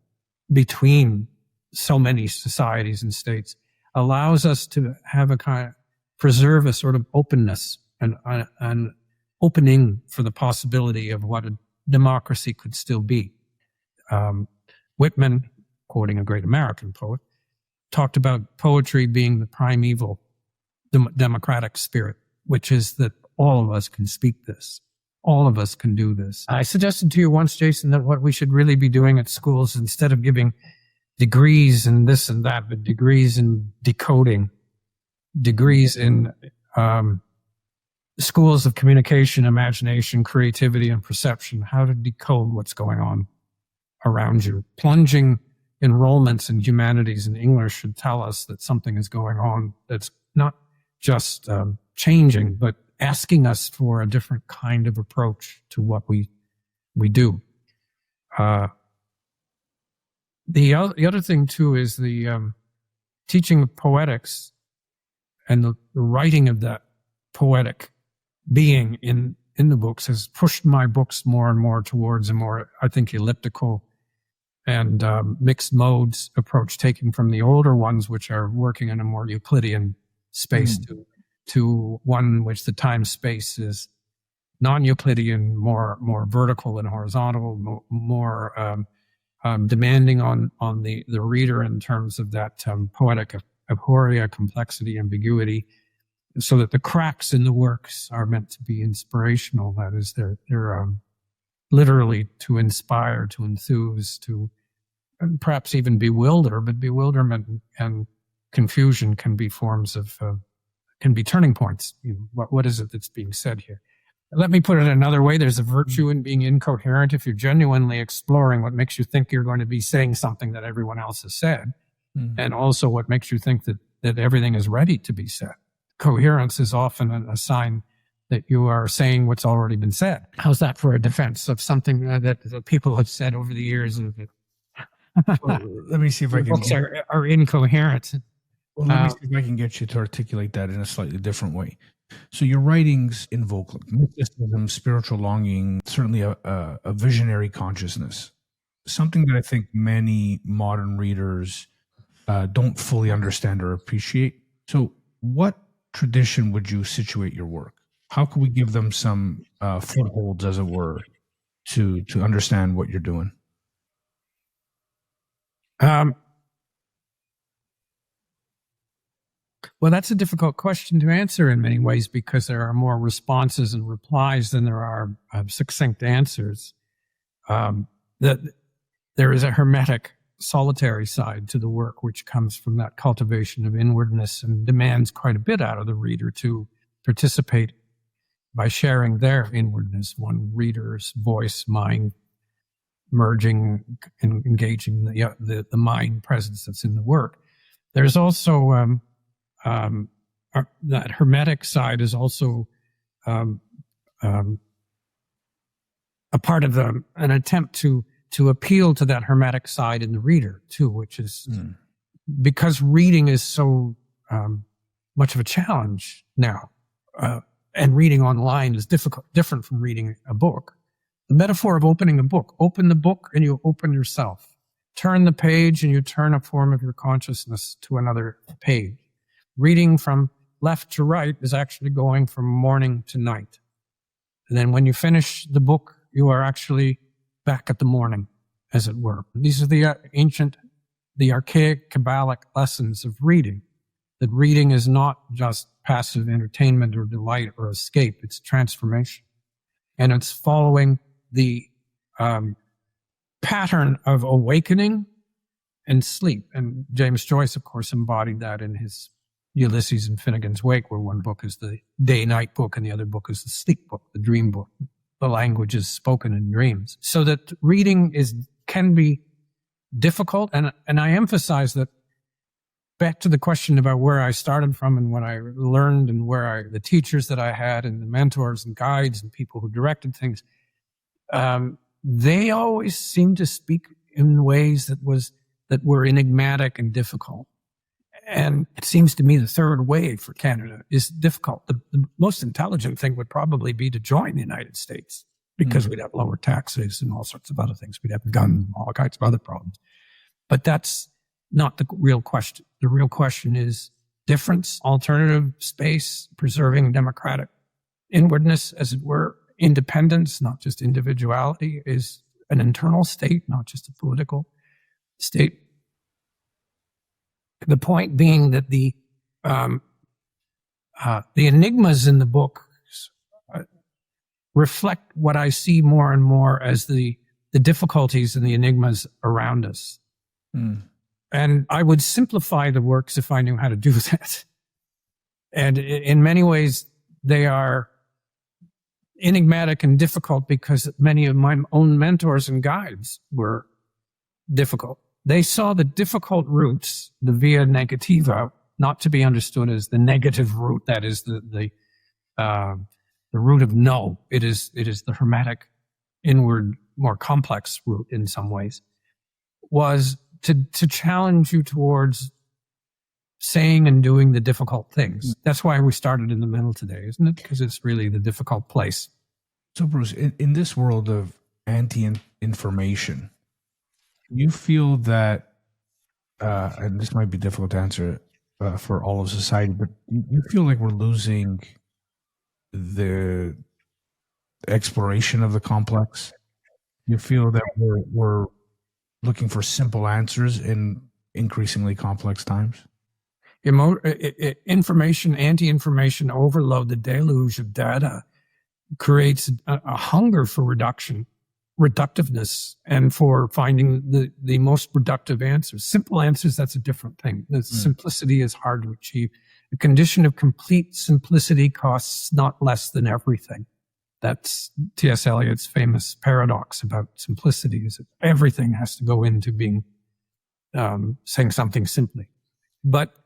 Speaker 1: between so many societies and states allows us to have preserve a sort of openness and an opening for the possibility of what a democracy could still be. Whitman, quoting a great American poet, talked about poetry being the primeval democratic spirit, which is that all of us can speak this. All of us can do this. I suggested to you once, Jason, that what we should really be doing at schools, instead of giving degrees in this and that, but degrees in decoding, degrees in schools of communication, imagination, creativity, and perception, how to decode what's going on around you. Plunging enrollments in humanities and English should tell us that something is going on that's not just changing, but asking us for a different kind of approach to what we do. The other thing too is the teaching of poetics and the writing of that poetic being in the books has pushed my books more and more towards a more, I think, elliptical and mixed modes approach, taking from the older ones, which are working in a more Euclidean space, to one in which the time space is non-Euclidean, more vertical and horizontal, more demanding on the reader in terms of that poetic aporia, complexity, ambiguity, so that the cracks in the works are meant to be inspirational. That is, they're literally to inspire, to enthuse, to perhaps even bewilder, but bewilderment and confusion can be forms of, can be turning points. What is it that's being said here? Let me put it another way. There's a virtue in being incoherent if you're genuinely exploring what makes you think you're going to be saying something that everyone else has said, and also what makes you think that everything is ready to be said. Coherence is often a sign that you are saying what's already been said. How's that for a defense of something that people have said over the years?
Speaker 2: Well, let me see if I can.
Speaker 1: Books are incoherent.
Speaker 2: Well, let me see if I can get you to articulate that in a slightly different way. So your writings invoke mysticism, spiritual longing, certainly a visionary consciousness, something that I think many modern readers don't fully understand or appreciate. So what tradition would you situate your work? How can we give them some footholds, as it were, to understand what you're doing?
Speaker 1: Well, that's a difficult question to answer in many ways, because there are more responses and replies than there are succinct answers. That there is a hermetic, solitary side to the work, which comes from that cultivation of inwardness and demands quite a bit out of the reader to participate by sharing their inwardness, one reader's voice, mind, merging and engaging the mind presence that's in the work. There's also that hermetic side is also a part of an attempt to appeal to that hermetic side in the reader too, which is because reading is so much of a challenge now, and reading online is different from reading a book. The metaphor of opening a book: open the book and you open yourself. Turn the page and you turn a form of your consciousness to another page. reading from left to right is actually going from morning to night. And then when you finish the book, you are actually back at the morning, as it were. These are the archaic Kabbalic lessons of reading, that reading is not just passive entertainment or delight or escape, it's transformation. And it's following the pattern of awakening and sleep. And James Joyce, of course, embodied that in his Ulysses and Finnegan's Wake, where one book is the day-night book and the other book is the sleep book, the dream book. The language is spoken in dreams. So that reading can be difficult. And I emphasize that, back to the question about where I started from and what I learned and the teachers that I had and the mentors and guides and people who directed things, they always seemed to speak in ways that were enigmatic and difficult. And it seems to me the third wave for Canada is difficult. The most intelligent thing would probably be to join the United States, because we'd have lower taxes and all sorts of other things. We'd have guns and all kinds of other problems. But that's not the real question. The real question is difference, alternative space, preserving democratic inwardness, as it were, independence, not just individuality, is an internal state, not just a political state. The point being that the enigmas in the book reflect what I see more and more as the difficulties and the enigmas around us. And I would simplify the works if I knew how to do that. And in many ways, they are enigmatic and difficult because many of my own mentors and guides were difficult. They saw the difficult roots, the via negativa, not to be understood as the negative root, that is the root of no. It is the hermetic, inward, more complex root in some ways, was to challenge you towards saying and doing the difficult things. That's why we started in the middle today, isn't it? Because it's really the difficult place.
Speaker 2: So, Bruce, in this world of anti-information, you feel that, and this might be difficult to answer for all of society, but you feel like we're losing the exploration of the complex? You feel that we're looking for simple answers in increasingly complex times?
Speaker 1: Information, anti-information overload, the deluge of data creates a hunger for reductiveness, and for finding the most productive answers. Simple answers, that's a different thing. The simplicity is hard to achieve. The condition of complete simplicity costs not less than everything. That's T.S. Elliot's famous paradox about simplicity, is that everything has to go into being saying something simply. But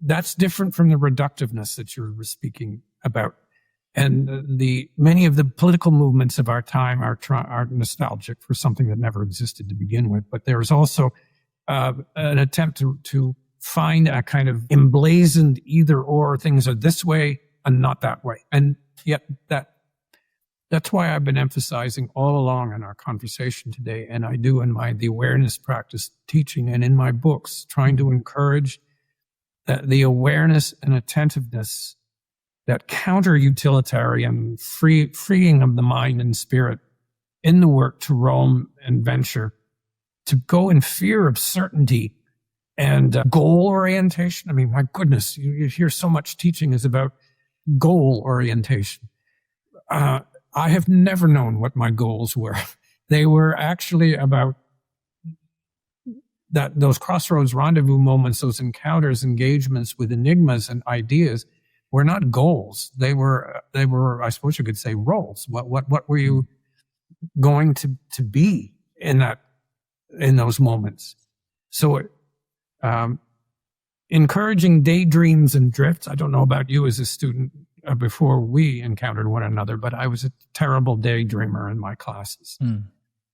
Speaker 1: that's different from the reductiveness that you were speaking about. And many of the political movements of our time are nostalgic for something that never existed to begin with. But there's also an attempt to find a kind of emblazoned either or, things are this way and not that way. And yet that's why I've been emphasizing all along in our conversation today, and I do in the awareness practice teaching and in my books, trying to encourage the awareness and attentiveness, that counter-utilitarian freeing of the mind and spirit in the work to roam and venture, to go in fear of certainty and goal orientation. I mean, my goodness, you hear so much teaching is about goal orientation. I have never known what my goals were. They were actually about those crossroads rendezvous moments, those encounters, engagements with enigmas and ideas were not goals. They were, I suppose you could say, roles. What were you going to be in those moments? So, encouraging daydreams and drifts. I don't know about you as a student before we encountered one another, but I was a terrible daydreamer in my classes.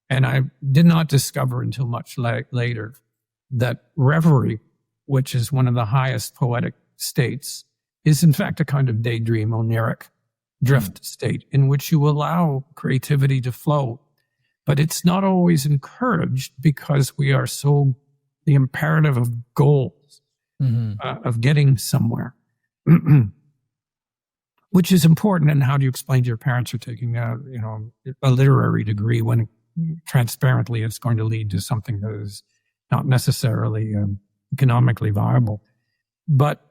Speaker 1: And I did not discover until much later that reverie, which is one of the highest poetic states, is in fact a kind of daydream, oniric drift state in which you allow creativity to flow. But it's not always encouraged because we are the imperative of goals, of getting somewhere. which is important. And how do you explain to your parents you're taking a literary degree when transparently it's going to lead to something that is not necessarily economically viable? But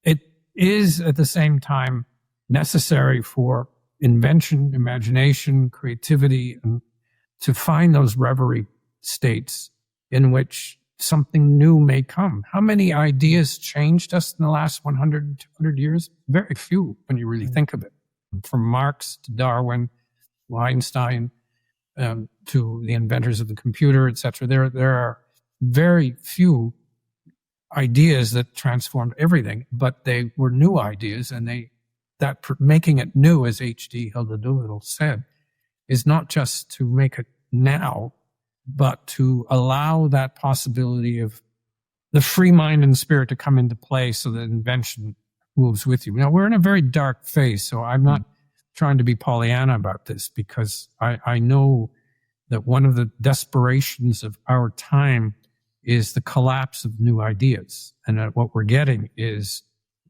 Speaker 1: it is at the same time necessary for invention, imagination, creativity, and to find those reverie states in which something new may come. How many ideas changed us in the last 100, 200 years? Very few when you really think of it. From Marx to Darwin, to Einstein, to the inventors of the computer, etc. There are very few ideas that transformed everything, but they were new ideas, and making it new, as H.D. Hilda Doolittle said, is not just to make it now, but to allow that possibility of the free mind and spirit to come into play so that invention moves with you. Now, we're in a very dark phase, so I'm not trying to be Pollyanna about this, because I know that one of the desperations of our time is the collapse of new ideas. And that what we're getting is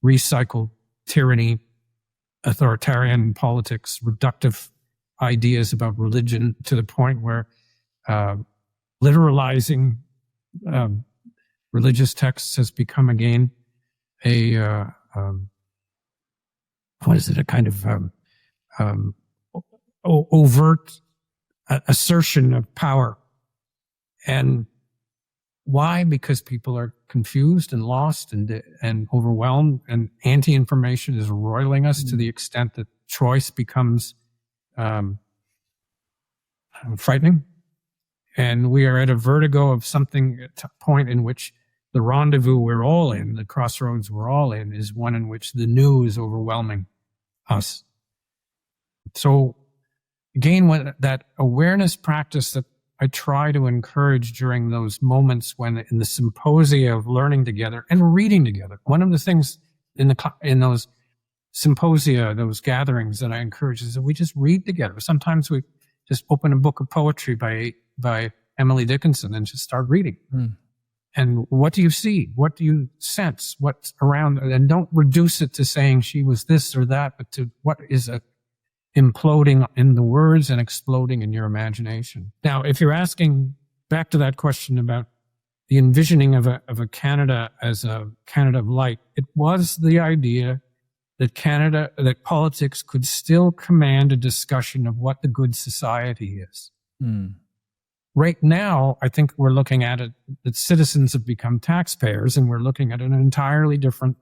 Speaker 1: recycled tyranny, authoritarian politics, reductive ideas about religion, to the point where literalizing religious texts has become again a kind of overt assertion of power. And why? Because people are confused and lost and overwhelmed, and anti-information is roiling us to the extent that choice becomes frightening. And we are at a vertigo of something, at a point in which the rendezvous we're all in, the crossroads we're all in, is one in which the new is overwhelming us. So again, that awareness practice that I try to encourage during those moments when, in the symposia of learning together and reading together. One of the things in those symposia, those gatherings, that I encourage is that we just read together. Sometimes we just open a book of poetry by Emily Dickinson and just start reading. And what do you see? What do you sense? What's around? And don't reduce it to saying she was this or that, but to what is imploding in the words and exploding in your imagination. Now, if you're asking back to that question about the envisioning of a Canada as a Canada of light, it was the idea that politics could still command a discussion of what the good society is. Right now, I think we're looking at it that citizens have become taxpayers, and we're looking at an entirely different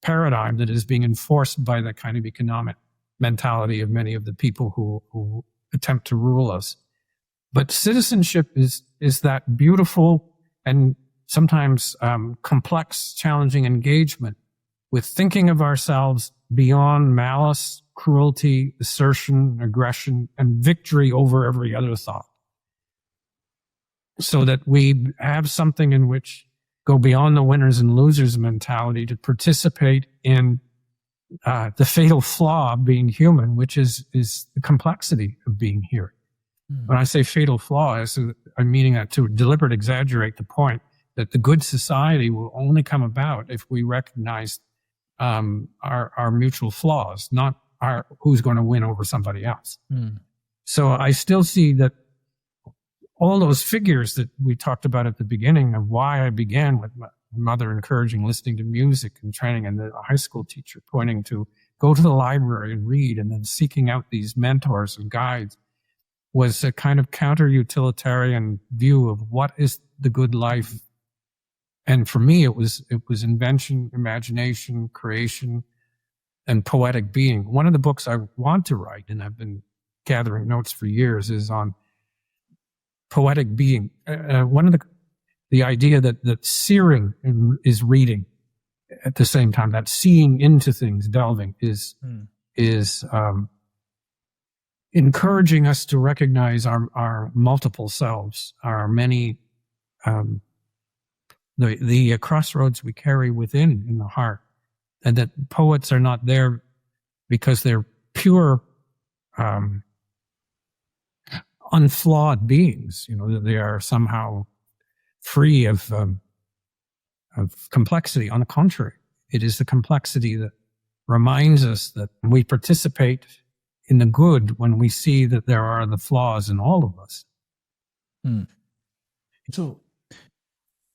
Speaker 1: paradigm that is being enforced by the kind of economic mentality of many of the people who attempt to rule us. But citizenship is that beautiful and sometimes complex, challenging engagement with thinking of ourselves beyond malice, cruelty, assertion, aggression, and victory over every other thought. So that we have something in which go beyond the winners and losers mentality to participate in the fatal flaw of being human, which is the complexity of being here. When I say fatal flaw, I'm meaning that to deliberately exaggerate the point that the good society will only come about if we recognize our mutual flaws, not who's going to win over somebody else. So I still see that all those figures that we talked about at the beginning of why I began with my mother encouraging listening to music and training, and the high school teacher pointing to go to the library and read, and then seeking out these mentors and guides, was a kind of counter-utilitarian view of what is the good life. And for me, it was invention, imagination, creation, and poetic being. One of the books I want to write, and I've been gathering notes for years, is on poetic being. One of the idea that searing is reading at the same time, that seeing into things, delving, is encouraging us to recognize our multiple selves, our many, the crossroads we carry within in the heart, and that poets are not there because they're pure, unflawed beings. They are somehow free of complexity. On the contrary, it is the complexity reminds us that we participate in the good when we see that there are the flaws in all of us.
Speaker 2: So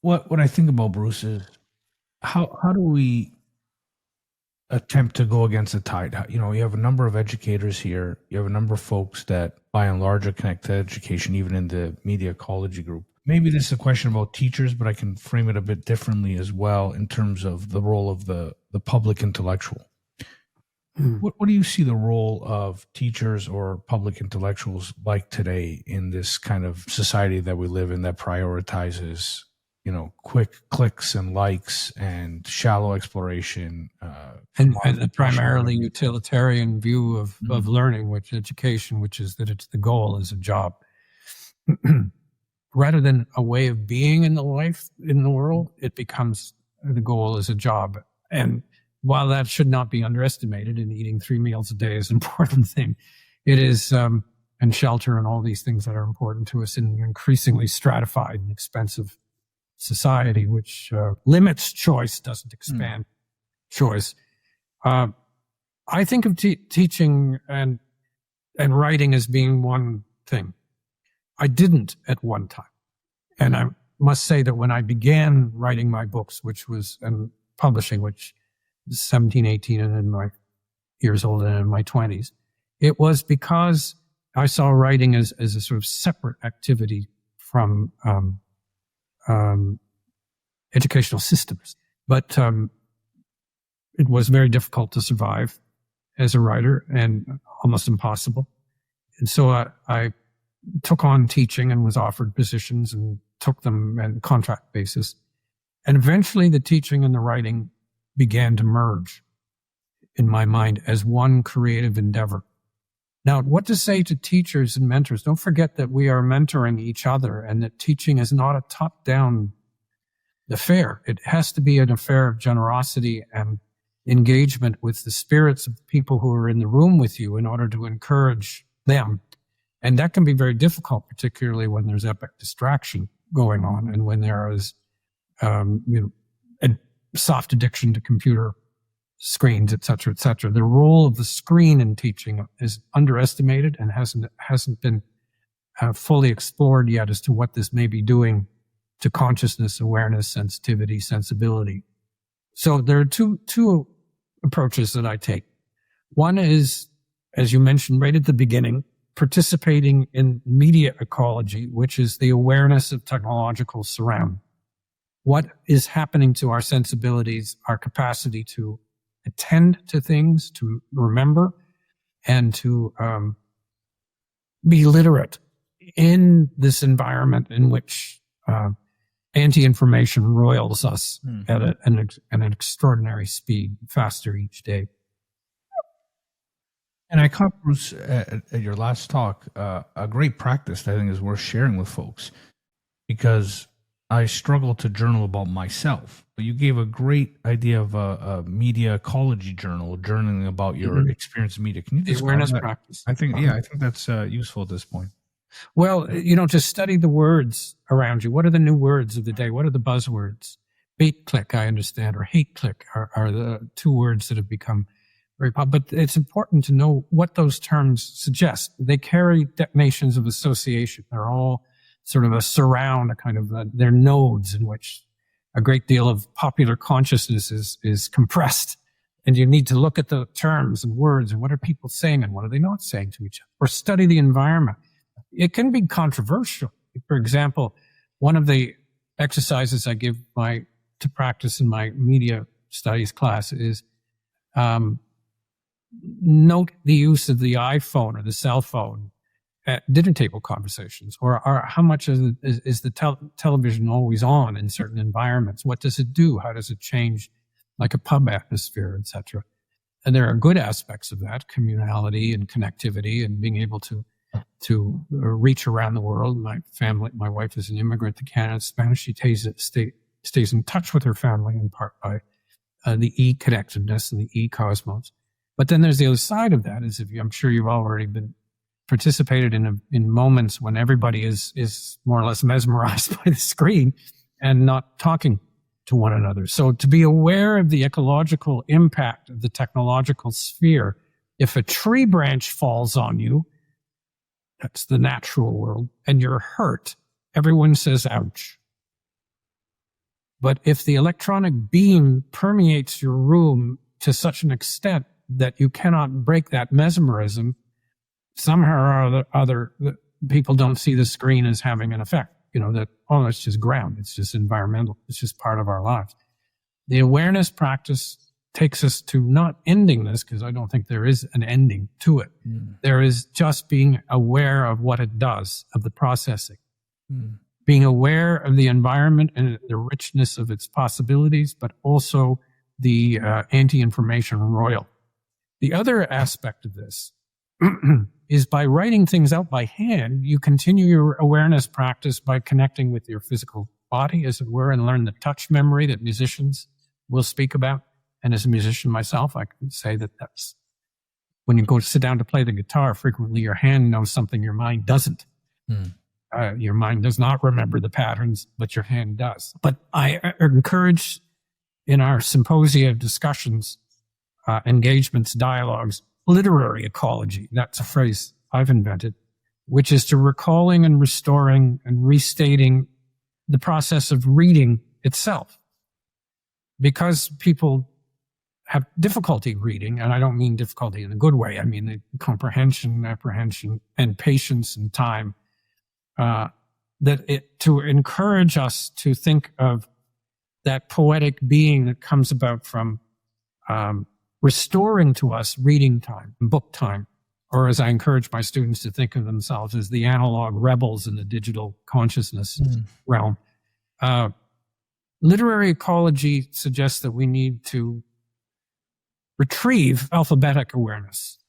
Speaker 2: what I think about, Bruce, is how do we attempt to go against the tide? You know, you have a number of educators here. You have a number of folks that, by and large, are connected to education, even in the media ecology group. Maybe this is a question about teachers, but I can frame it a bit differently as well in terms of the role of the public intellectual. What do you see the role of teachers or public intellectuals like today in this kind of society that we live in that prioritizes, you know, quick clicks and likes and shallow exploration,
Speaker 1: and the primarily utilitarian view of learning, which education, which is that it's the goal is a job, rather than a way of being in the life in the world. It becomes the goal is a job, and while that should not be underestimated, and eating 3 meals a day is an important thing, it is, and shelter and all these things that are important to us in an increasingly stratified and expensive society, which limits choice, doesn't expand choice. I think of teaching and writing as being one thing. I didn't at one time. And I must say that when I began writing my books, which was, and publishing, which 17, 18, and in my years old and in my 20s, it was because I saw writing as a sort of separate activity from educational systems. But it was very difficult to survive as a writer and almost impossible. And so I took on teaching and was offered positions and took them on contract basis. And eventually the teaching and the writing began to merge in my mind as one creative endeavor. Now, what to say to teachers and mentors? Don't forget that we are mentoring each other and that teaching is not a top-down affair. It has to be an affair of generosity and engagement with the spirits of the people who are in the room with you in order to encourage them. And that can be very difficult, particularly when there's epic distraction going on and when there is, a soft addiction to computer screens, et cetera, et cetera. The role of the screen in teaching is underestimated and hasn't been fully explored yet as to what this may be doing to consciousness, awareness, sensitivity, sensibility. So there are two approaches that I take. One is, as you mentioned right at the beginning, participating in media ecology, which is the awareness of technological surround. What is happening to our sensibilities, our capacity to attend to things, to remember, and to be literate in this environment in which anti-information roils us at an extraordinary speed, faster each day.
Speaker 2: And I caught, Bruce, at your last talk, a great practice that I think is worth sharing with folks, because I struggle to journal about myself. But you gave a great idea of a media ecology journal, journaling about your experience in media. Can you
Speaker 1: the
Speaker 2: describe
Speaker 1: awareness
Speaker 2: that?
Speaker 1: practice?
Speaker 2: I think that's useful at this point.
Speaker 1: Well, to study the words around you. What are the new words of the day? What are the buzzwords? Bait click, I understand, or hate click are the two words that have become very popular. But it's important to know what those terms suggest. They carry detonations of association. They're all sort of a surround, a kind of, they're nodes in which a great deal of popular consciousness is compressed. And you need to look at the terms and words and what are people saying and what are they not saying to each other, or study the environment. It can be controversial. For example, one of the exercises I give to practice in my media studies class is note the use of the iPhone or the cell phone at dinner table conversations, or how much is the television always on in certain environments? What does it do? How does it change, like a pub atmosphere, etc.? And there are good aspects of that, communality and connectivity and being able to reach around the world. My wife is an immigrant to Canada, Spanish. She stays in touch with her family in part by the e-connectedness and the e-cosmos. But then there's the other side of that, I'm sure you've already been participated in moments when everybody is more or less mesmerized by the screen and not talking to one another. So to be aware of the ecological impact of the technological sphere, if a tree branch falls on you, that's the natural world, and you're hurt, everyone says, ouch. But if the electronic beam permeates your room to such an extent that you cannot break that mesmerism, somehow or other, people don't see the screen as having an effect. That, oh, it's just ground. It's just environmental. It's just part of our lives. The awareness practice takes us to not ending this, because I don't think there is an ending to it. There is just being aware of what it does, of the processing. Being aware of the environment and the richness of its possibilities, but also the anti-information royal. The other aspect of this is by writing things out by hand, you continue your awareness practice by connecting with your physical body, as it were, and learn the touch memory that musicians will speak about. And as a musician myself, I can say that that's when you go to sit down to play the guitar, frequently your hand knows something your mind doesn't. Your mind does not remember the patterns, but your hand does. But I encourage in our symposia discussions, engagements, dialogues, literary ecology. That's a phrase I've invented, which is to recalling and restoring and restating the process of reading itself. Because people have difficulty reading, and I don't mean difficulty in a good way. I mean the comprehension, apprehension, and patience and time, to encourage us to think of that poetic being that comes about from restoring to us reading time, book time, or as I encourage my students to think of themselves as the analog rebels in the digital consciousness realm. Literary ecology suggests that we need to retrieve alphabetic awareness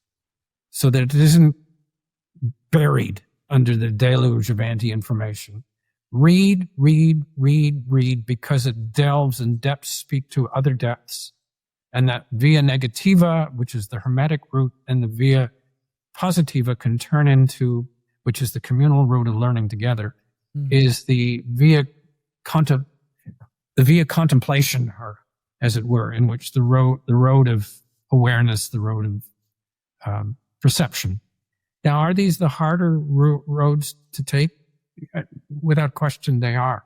Speaker 1: so that it isn't buried under the deluge of anti-information. Read, because it delves and depths speak to other depths. And that via Negativa, which is the Hermetic route, and the via Positiva can turn into, which is the communal route of learning together, is the via contemplation, or as it were, in which the road of awareness, the road of perception. Now, are these the harder roads to take? Without question, they are.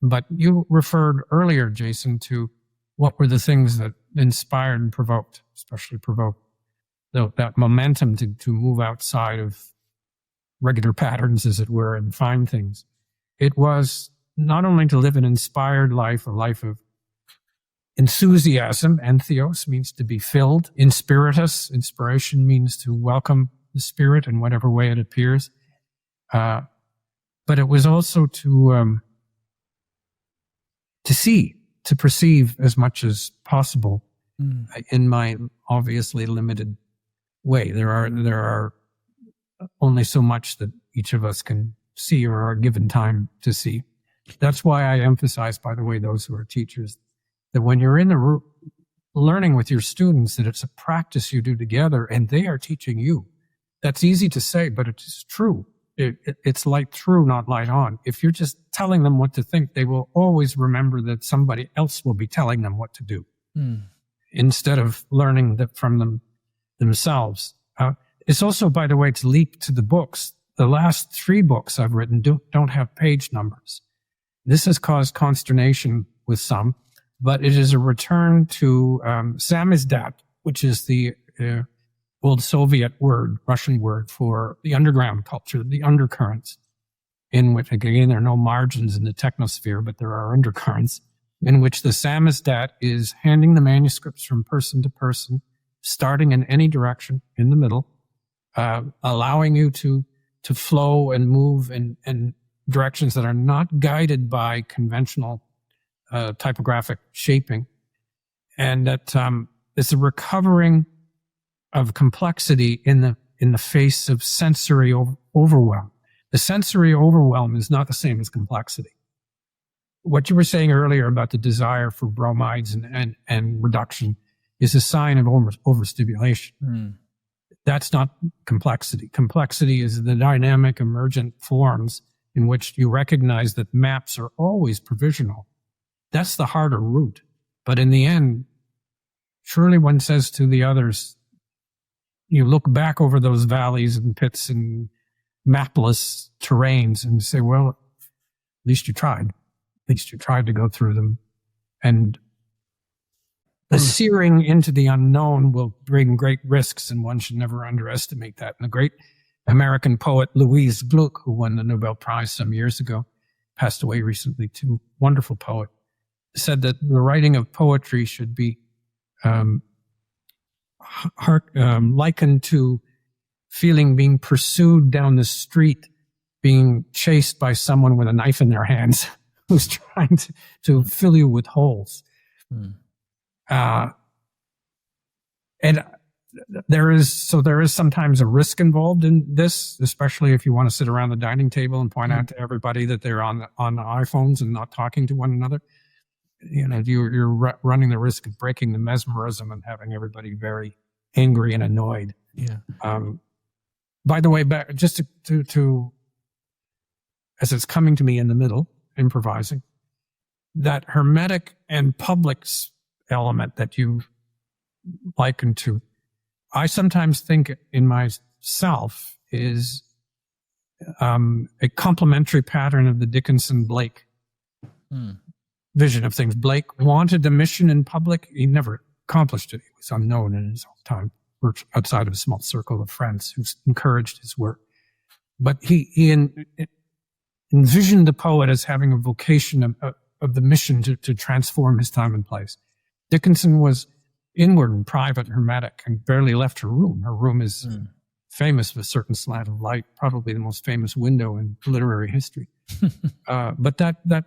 Speaker 1: But you referred earlier, Jason, to what were the things that inspired and provoked, especially provoked that momentum to move outside of regular patterns, as it were, and find things. It was not only to live an inspired life, a life of enthusiasm. Entheos means to be filled. Inspiritus, inspiration, means to welcome the spirit in whatever way it appears. But it was also to see, to perceive as much as possible in my obviously limited way. There are only so much that each of us can see or are given time to see. That's why I emphasize, by the way, those who are teachers, that when you're in the learning with your students, that it's a practice you do together and they are teaching you. That's easy to say, but it's true. It's light through, not light on. If you're just telling them what to think, they will always remember that somebody else will be telling them what to do instead of learning that from themselves. It's also, by the way, to leap to the books. The last 3 books I've written don't have page numbers. This has caused consternation with some, but it is a return to samizdat, which is the old Soviet word, Russian word for the underground culture, the undercurrents, in which, again, there are no margins in the technosphere, but there are undercurrents, in which the samizdat is handing the manuscripts from person to person, starting in any direction in the middle, allowing you to flow and move in directions that are not guided by conventional typographic shaping. And that it's a recovering of complexity in the face of sensory overwhelm. The sensory overwhelm is not the same as complexity. What you were saying earlier about the desire for bromides and reduction is a sign of overstimulation. That's not complexity. Complexity is the dynamic emergent forms in which you recognize that maps are always provisional. That's the harder route. But in the end, surely one says to the others, you look back over those valleys and pits and mapless terrains and say, well, at least you tried. At least you tried to go through them. And the searing into the unknown will bring great risks, and one should never underestimate that. And the great American poet Louise Gluck, who won the Nobel Prize some years ago, passed away recently too, wonderful poet, said that the writing of poetry should be likened to feeling being pursued down the street, being chased by someone with a knife in their hands who's trying to fill you with holes. And there is sometimes a risk involved in this, especially if you want to sit around the dining table and point out to everybody that they're on iPhones and not talking to one another. You know, you're running the risk of breaking the mesmerism and having everybody very angry and annoyed.
Speaker 2: Yeah.
Speaker 1: By the way, back just to as it's coming to me in the middle, improvising, that hermetic and public element that you liken to, I sometimes think in myself is a complementary pattern of the Dickinson-Blake vision of things. Blake wanted a mission in public. He never accomplished it. He was unknown in his own time, outside of a small circle of friends who encouraged his work. But he envisioned the poet as having a vocation of the mission to transform his time and place. Dickinson was inward and private, hermetic, and barely left her room. Her room is famous for a certain slant of light, probably the most famous window in literary history. But that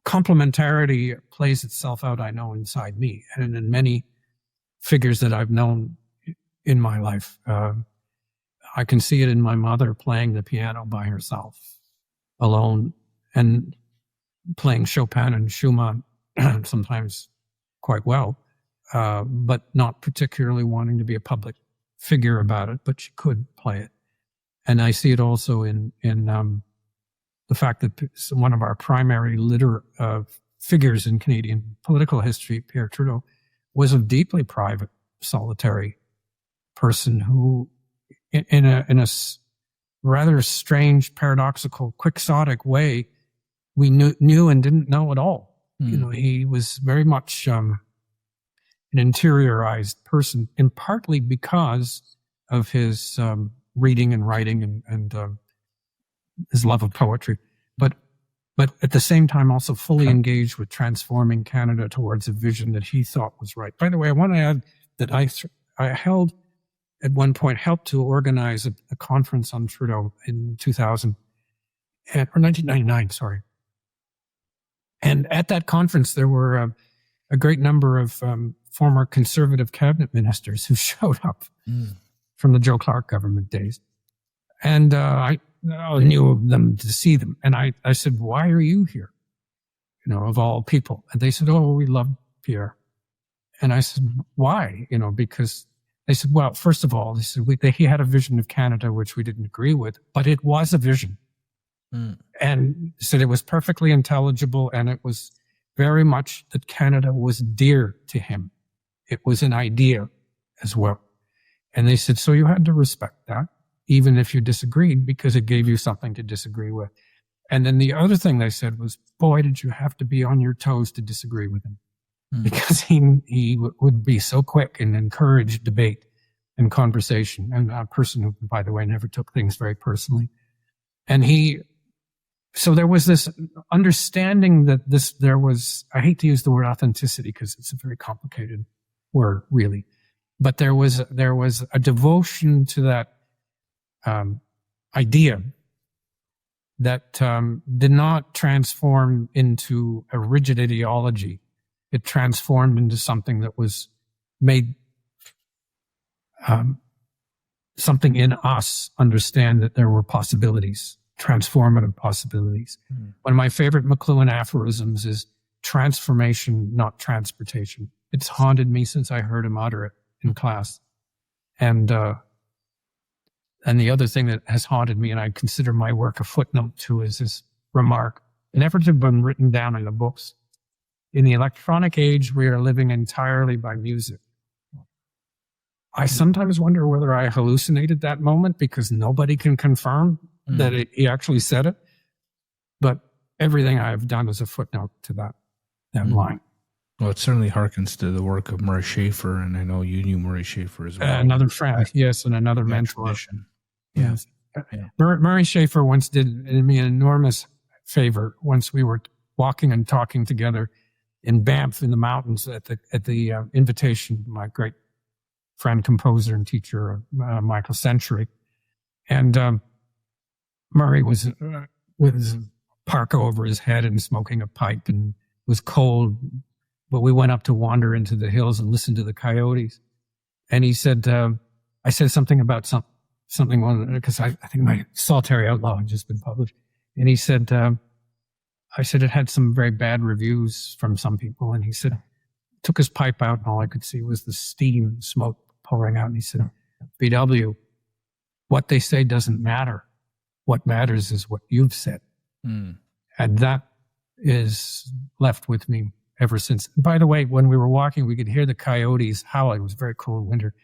Speaker 1: complementarity plays itself out, I know, inside me and in many figures that I've known in my life. I can see it in my mother playing the piano by herself, alone, and playing Chopin and Schumann, sometimes quite well, but not particularly wanting to be a public figure about it, but she could play it. And I see it also in the fact that one of our primary figures in Canadian political history, Pierre Trudeau, was a deeply private, solitary person who, in a rather strange, paradoxical, quixotic way, we knew and didn't know at all. You know, he was very much an interiorized person, and partly because of his reading and writing and his love of poetry, but at the same time also fully engaged with transforming Canada towards a vision that he thought was right. By the way, I want to add that I held at one point, helped to organize a conference on Trudeau in 2000, or 1999, sorry. And at that conference, there were a great number of former Conservative cabinet ministers who showed up from the Joe Clark government days. And I knew of them to see them. And I said, why are you here? You know, of all people. And they said, oh, we love Pierre. And I said, why? You know, because they said, well, first of all, they said he had a vision of Canada, which we didn't agree with, but it was a vision. And said it was perfectly intelligible, and it was very much that Canada was dear to him. It was an idea as well. And they said, so you had to respect that, even if you disagreed, because it gave you something to disagree with. And then the other thing they said was, boy, did you have to be on your toes to disagree with him. Because he would be so quick and encourage debate and conversation. And a person who, by the way, never took things very personally. And so there was this understanding that there was, I hate to use the word authenticity because it's a very complicated word, really. But there was a devotion to that idea that did not transform into a rigid ideology. It transformed into something that was made something in us understand that there were possibilities, transformative possibilities. One of my favorite McLuhan aphorisms is transformation, not transportation. It's haunted me since I heard him utter it in class. And the other thing that has haunted me, and I consider my work a footnote to, is this remark. It never had been written down in the books. in the electronic age, we are living entirely by music. I sometimes wonder whether I hallucinated that moment because nobody can confirm that he actually said it. But everything I have done is a footnote to that line.
Speaker 2: Well, it certainly harkens to the work of Murray Schafer, and I know you knew Murray Schafer as well.
Speaker 1: Another friend, yes, and another mentor.
Speaker 2: Tradition.
Speaker 1: Yes.
Speaker 2: Yeah.
Speaker 1: Murray Schafer once did me an enormous favor. Once we were walking and talking together in Banff in the mountains at the invitation of my great friend, composer, and teacher, Michael Century. And Murray was with his parka over his head and smoking a pipe, and it was cold. But we went up to wander into the hills and listen to the coyotes. And he said, I said something about something, because I think my Solitary Outlaw had just been published. And he said, I said it had some very bad reviews from some people. And he said, took his pipe out, and all I could see was the steam and smoke pouring out. And he said, BW, what they say doesn't matter. What matters is what you've said. And that is left with me ever since. By the way, when we were walking, we could hear the coyotes howling. It was a very cold winter.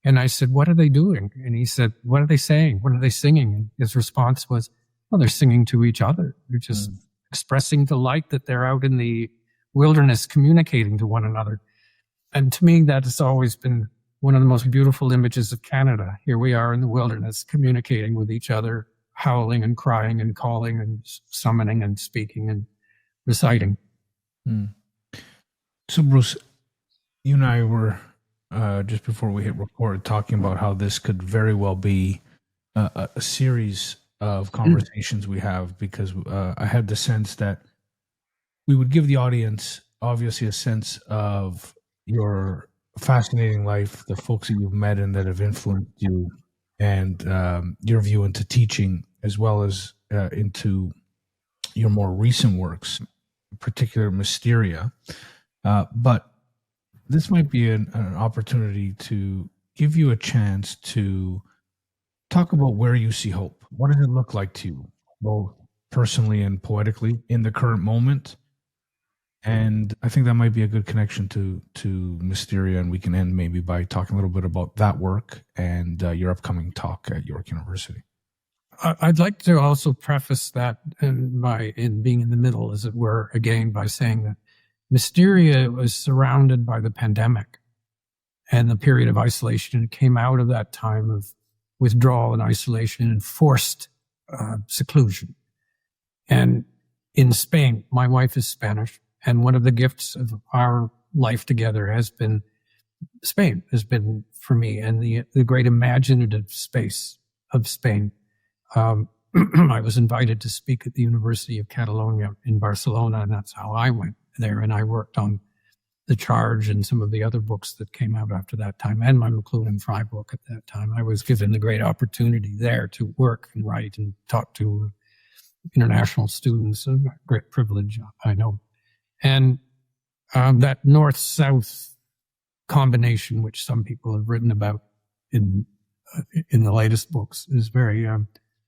Speaker 1: And I said, what are they doing? And he said, what are they saying? What are they singing? And his response was, well, they're singing to each other. They're just expressing delight that they're out in the wilderness communicating to one another. And to me, that has always been one of the most beautiful images of Canada. Here we are in the wilderness communicating with each other, howling and crying and calling and summoning and speaking and reciting.
Speaker 2: So, Bruce, you and I were, just before we hit record, talking about how this could very well be a series of conversations we have, because I had the sense that we would give the audience, obviously, a sense of your fascinating life, the folks that you've met and that have influenced you, and your view into teaching, as well as into your more recent works, in particular Mysteria. But this might be an opportunity to give you a chance to talk about where you see hope. What does it look like to you, both personally and poetically, in the current moment? And I think that might be a good connection to Mysteria, and we can end maybe by talking a little bit about that work and your upcoming talk at York University.
Speaker 1: I'd like to also preface that in being in the middle, as it were, again, by saying that Mysteria was surrounded by the pandemic and the period of isolation. It came out of that time of withdrawal and isolation and forced seclusion. And in Spain, my wife is Spanish, and one of the gifts of our life together has been Spain, has been for me, and the great imaginative space of Spain. I was invited to speak at the University of Catalonia in Barcelona, and that's how I went there. And I worked on The Charge and some of the other books that came out after that time, and my McLuhan Frye book at that time. I was given the great opportunity there to work and write and talk to international students, a great privilege, I know. And that north-south combination, which some people have written about in the latest books, is very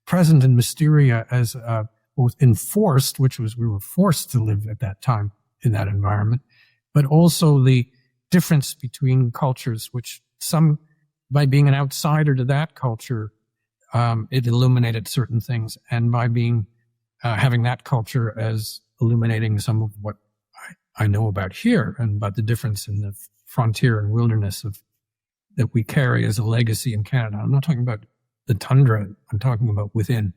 Speaker 1: present in Mysteria as both enforced, which was we were forced to live at that time in that environment, but also the difference between cultures, which some, by being an outsider to that culture, it illuminated certain things, and by being having that culture as illuminating some of what I know about here, and about the difference in the frontier and wilderness that we carry as a legacy in Canada. I'm not talking about the tundra. I'm talking about within,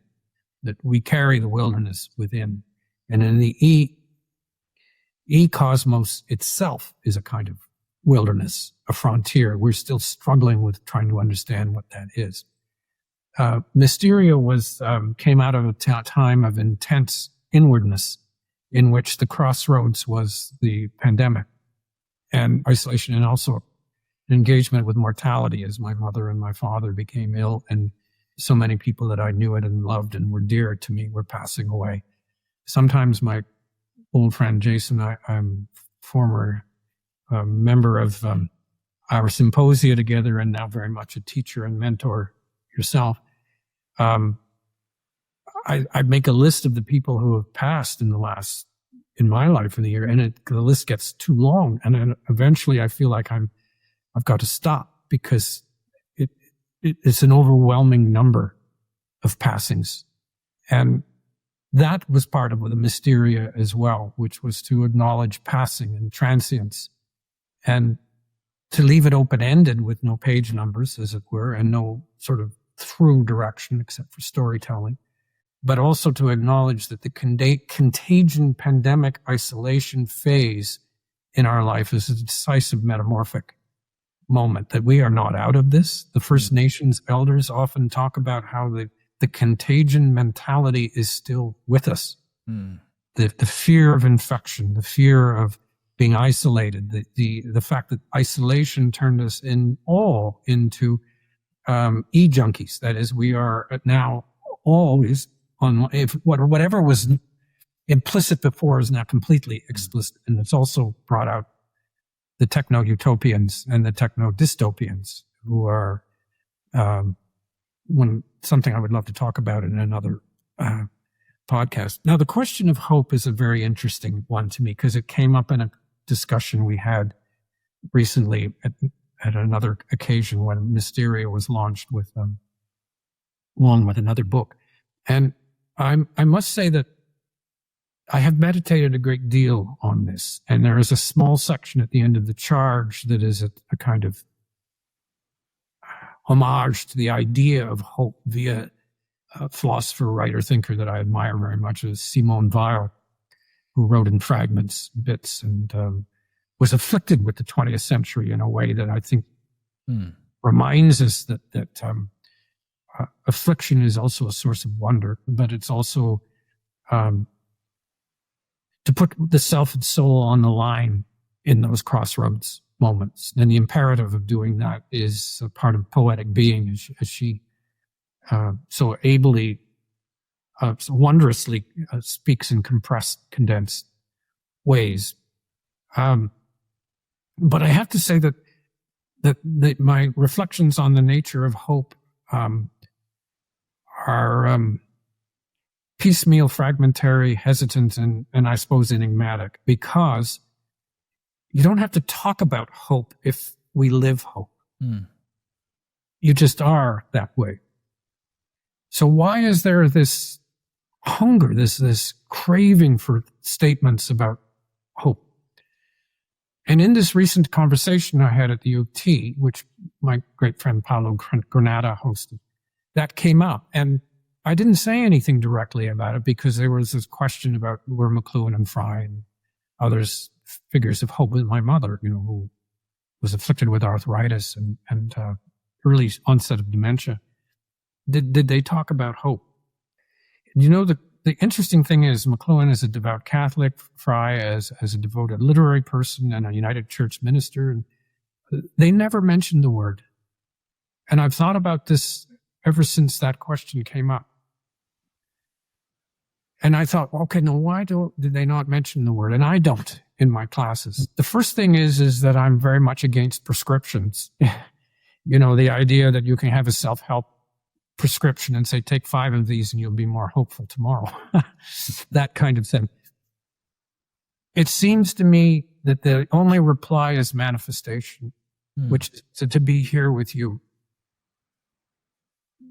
Speaker 1: that we carry the wilderness within. And in the cosmos itself is a kind of wilderness, a frontier. We're still struggling with trying to understand what that is. Mysteria came out of a time of intense inwardness, in which the crossroads was the pandemic and isolation, and also engagement with mortality, as my mother and my father became ill, and so many people that I knew and loved and were dear to me were passing away. Sometimes my old friend Jason, I'm former member of our symposia together, and now very much a teacher and mentor yourself. I make a list of the people who have passed in the last in my life in the year, and the list gets too long. And then eventually I feel like I've got to stop, because it's an overwhelming number of passings. And that was part of the Mysteria as well, which was to acknowledge passing and transience, and to leave it open-ended with no page numbers, as it were, and no sort of through direction except for storytelling, but also to acknowledge that the contagion, pandemic, isolation phase in our life is a decisive metamorphic moment, that we are not out of this. The First Nations elders often talk about how the contagion mentality is still with us. The fear of infection, the fear of being isolated, the fact that isolation turned us into e-junkies. That is, we are now always on, whatever was implicit before is now completely explicit. And it's also brought out the techno-utopians and the techno-dystopians, who are something I would love to talk about in another podcast. Now, the question of hope is a very interesting one to me, because it came up in a discussion we had recently at another occasion when Mysteria was launched along with another book. And I must say that I have meditated a great deal on this, and there is a small section at the end of the charge that is a kind of homage to the idea of hope via a philosopher, writer, thinker that I admire very much, is Simone Weil, who wrote in fragments, bits, and was afflicted with the 20th century in a way that I think reminds us that affliction is also a source of wonder, but it's also to put the self and soul on the line in those crossroads moments. And the imperative of doing that is a part of poetic being, as she so ably, so wondrously speaks in compressed, condensed ways. But I have to say that my reflections on the nature of hope are piecemeal, fragmentary, hesitant, and I suppose enigmatic, because you don't have to talk about hope if we live hope. You just are that way. So why is there this hunger, this craving for statements about hope? And in this recent conversation I had at the UT, which my great friend Paulo Granada hosted, that came up. And I didn't say anything directly about it, because there was this question about where McLuhan and Frye and others figures of hope, with my mother, who was afflicted with arthritis and early onset of dementia. Did they talk about hope? The interesting thing is, McLuhan is a devout Catholic, Frye as a devoted literary person and a United Church minister. And they never mentioned the word. And I've thought about this ever since that question came up. And I thought, okay, now why did they not mention the word? And I don't in my classes. The first thing is that I'm very much against prescriptions. The idea that you can have a self-help prescription and say, take 5 of these and you'll be more hopeful tomorrow. That kind of thing. It seems to me that the only reply is manifestation, which is to be here with you.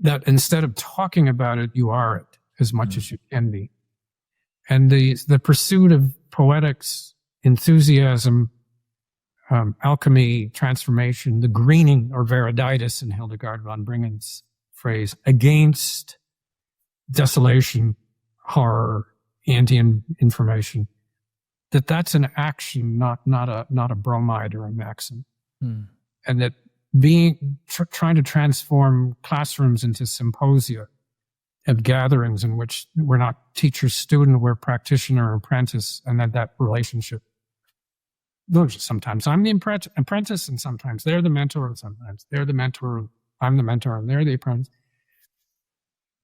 Speaker 1: That instead of talking about it, you are it as much as you can be. And the pursuit of poetics, enthusiasm, alchemy, transformation, the greening or Viriditis in Hildegard von Bingen's phrase, against desolation, horror, anti-information, that's an action, not a bromide or a maxim. And that trying to transform classrooms into symposia of gatherings in which we're not teacher-student, we're practitioner-apprentice, and that relationship. Sometimes I'm the apprentice, and sometimes they're the mentor, and sometimes they're the mentor, I'm the mentor, and they're the apprentice.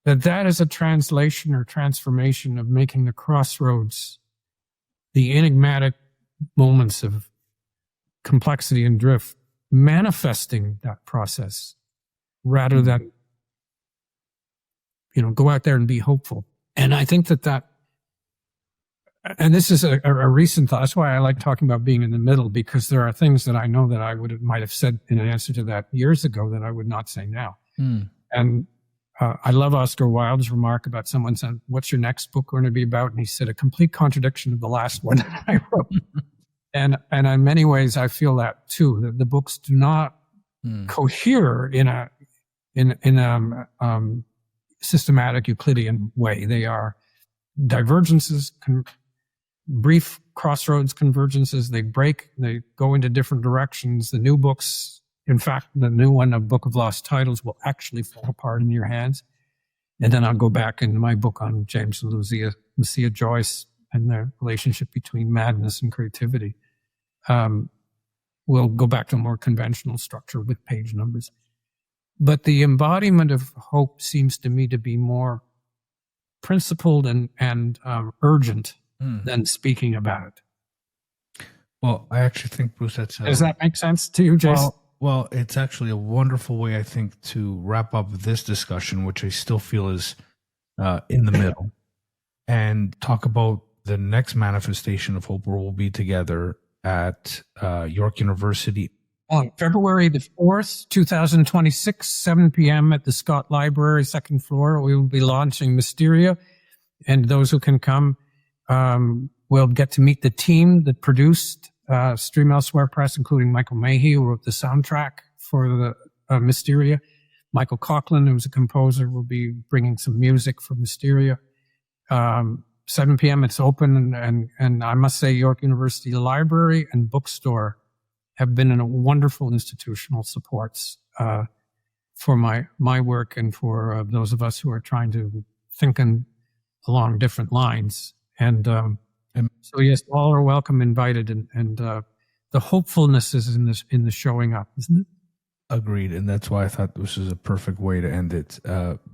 Speaker 1: That is a translation or transformation of making the crossroads, the enigmatic moments of complexity and drift, manifesting that process rather than, go out there and be hopeful. And I think that And this is a recent thought. That's why I like talking about being in the middle, because there are things that I know that I might have said in an answer to that years ago that I would not say now. And I love Oscar Wilde's remark about someone saying, "What's your next book going to be about?" And he said, "A complete contradiction of the last one that I wrote." And in many ways, I feel that too. That the books do not cohere in a systematic Euclidean way. They are divergences, brief crossroads convergences. They break, they go into different directions. The new books, in fact, the new one, A Book of Lost Titles, will actually fall apart in your hands. And then I'll go back into my book on James and Lucia Joyce and the relationship between madness and creativity. We'll go back to a more conventional structure with page numbers. But the embodiment of hope seems to me to be more principled and urgent than speaking about it.
Speaker 2: Well, I actually think, Bruce,
Speaker 1: does that make sense to you, Jason?
Speaker 2: Well, it's actually a wonderful way, I think, to wrap up this discussion, which I still feel is in the middle, and talk about the next manifestation of hope, where we'll be together at York University.
Speaker 1: On February the 4th, 2026, 7 p.m. at the Scott Library, second floor, we will be launching Mysteria. And those who can come will get to meet the team that produced Stream Elsewhere Press, including Michael Mayhew, who wrote the soundtrack for the Mysteria. Michael Coughlin, who's a composer, will be bringing some music for Mysteria. 7 p.m. it's open, and I must say York University Library and Bookstore have been in a wonderful institutional supports for my work and for those of us who are trying to think along different lines. And so yes, all are welcome, invited, and the hopefulness is in the showing up, isn't it?
Speaker 2: Agreed, and that's why I thought this is a perfect way to end it.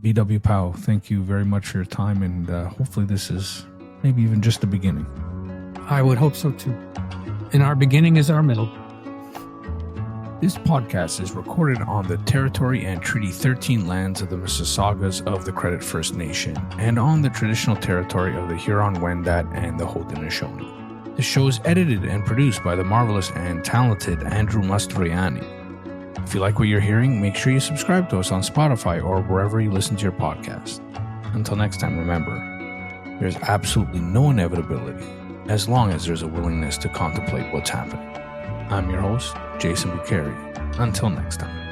Speaker 2: B.W. Powe, thank you very much for your time, and hopefully this is maybe even just the beginning.
Speaker 1: I would hope so too. And our beginning is our middle.
Speaker 2: This podcast is recorded on the territory and Treaty 13 lands of the Mississaugas of the Credit First Nation and on the traditional territory of the Huron-Wendat and the Haudenosaunee. The show is edited and produced by the marvelous and talented Andrew Mastroianni. If you like what you're hearing, make sure you subscribe to us on Spotify or wherever you listen to your podcast. Until next time, remember, there's absolutely no inevitability as long as there's a willingness to contemplate what's happening. I'm your host, Jason Buccheri. Until next time.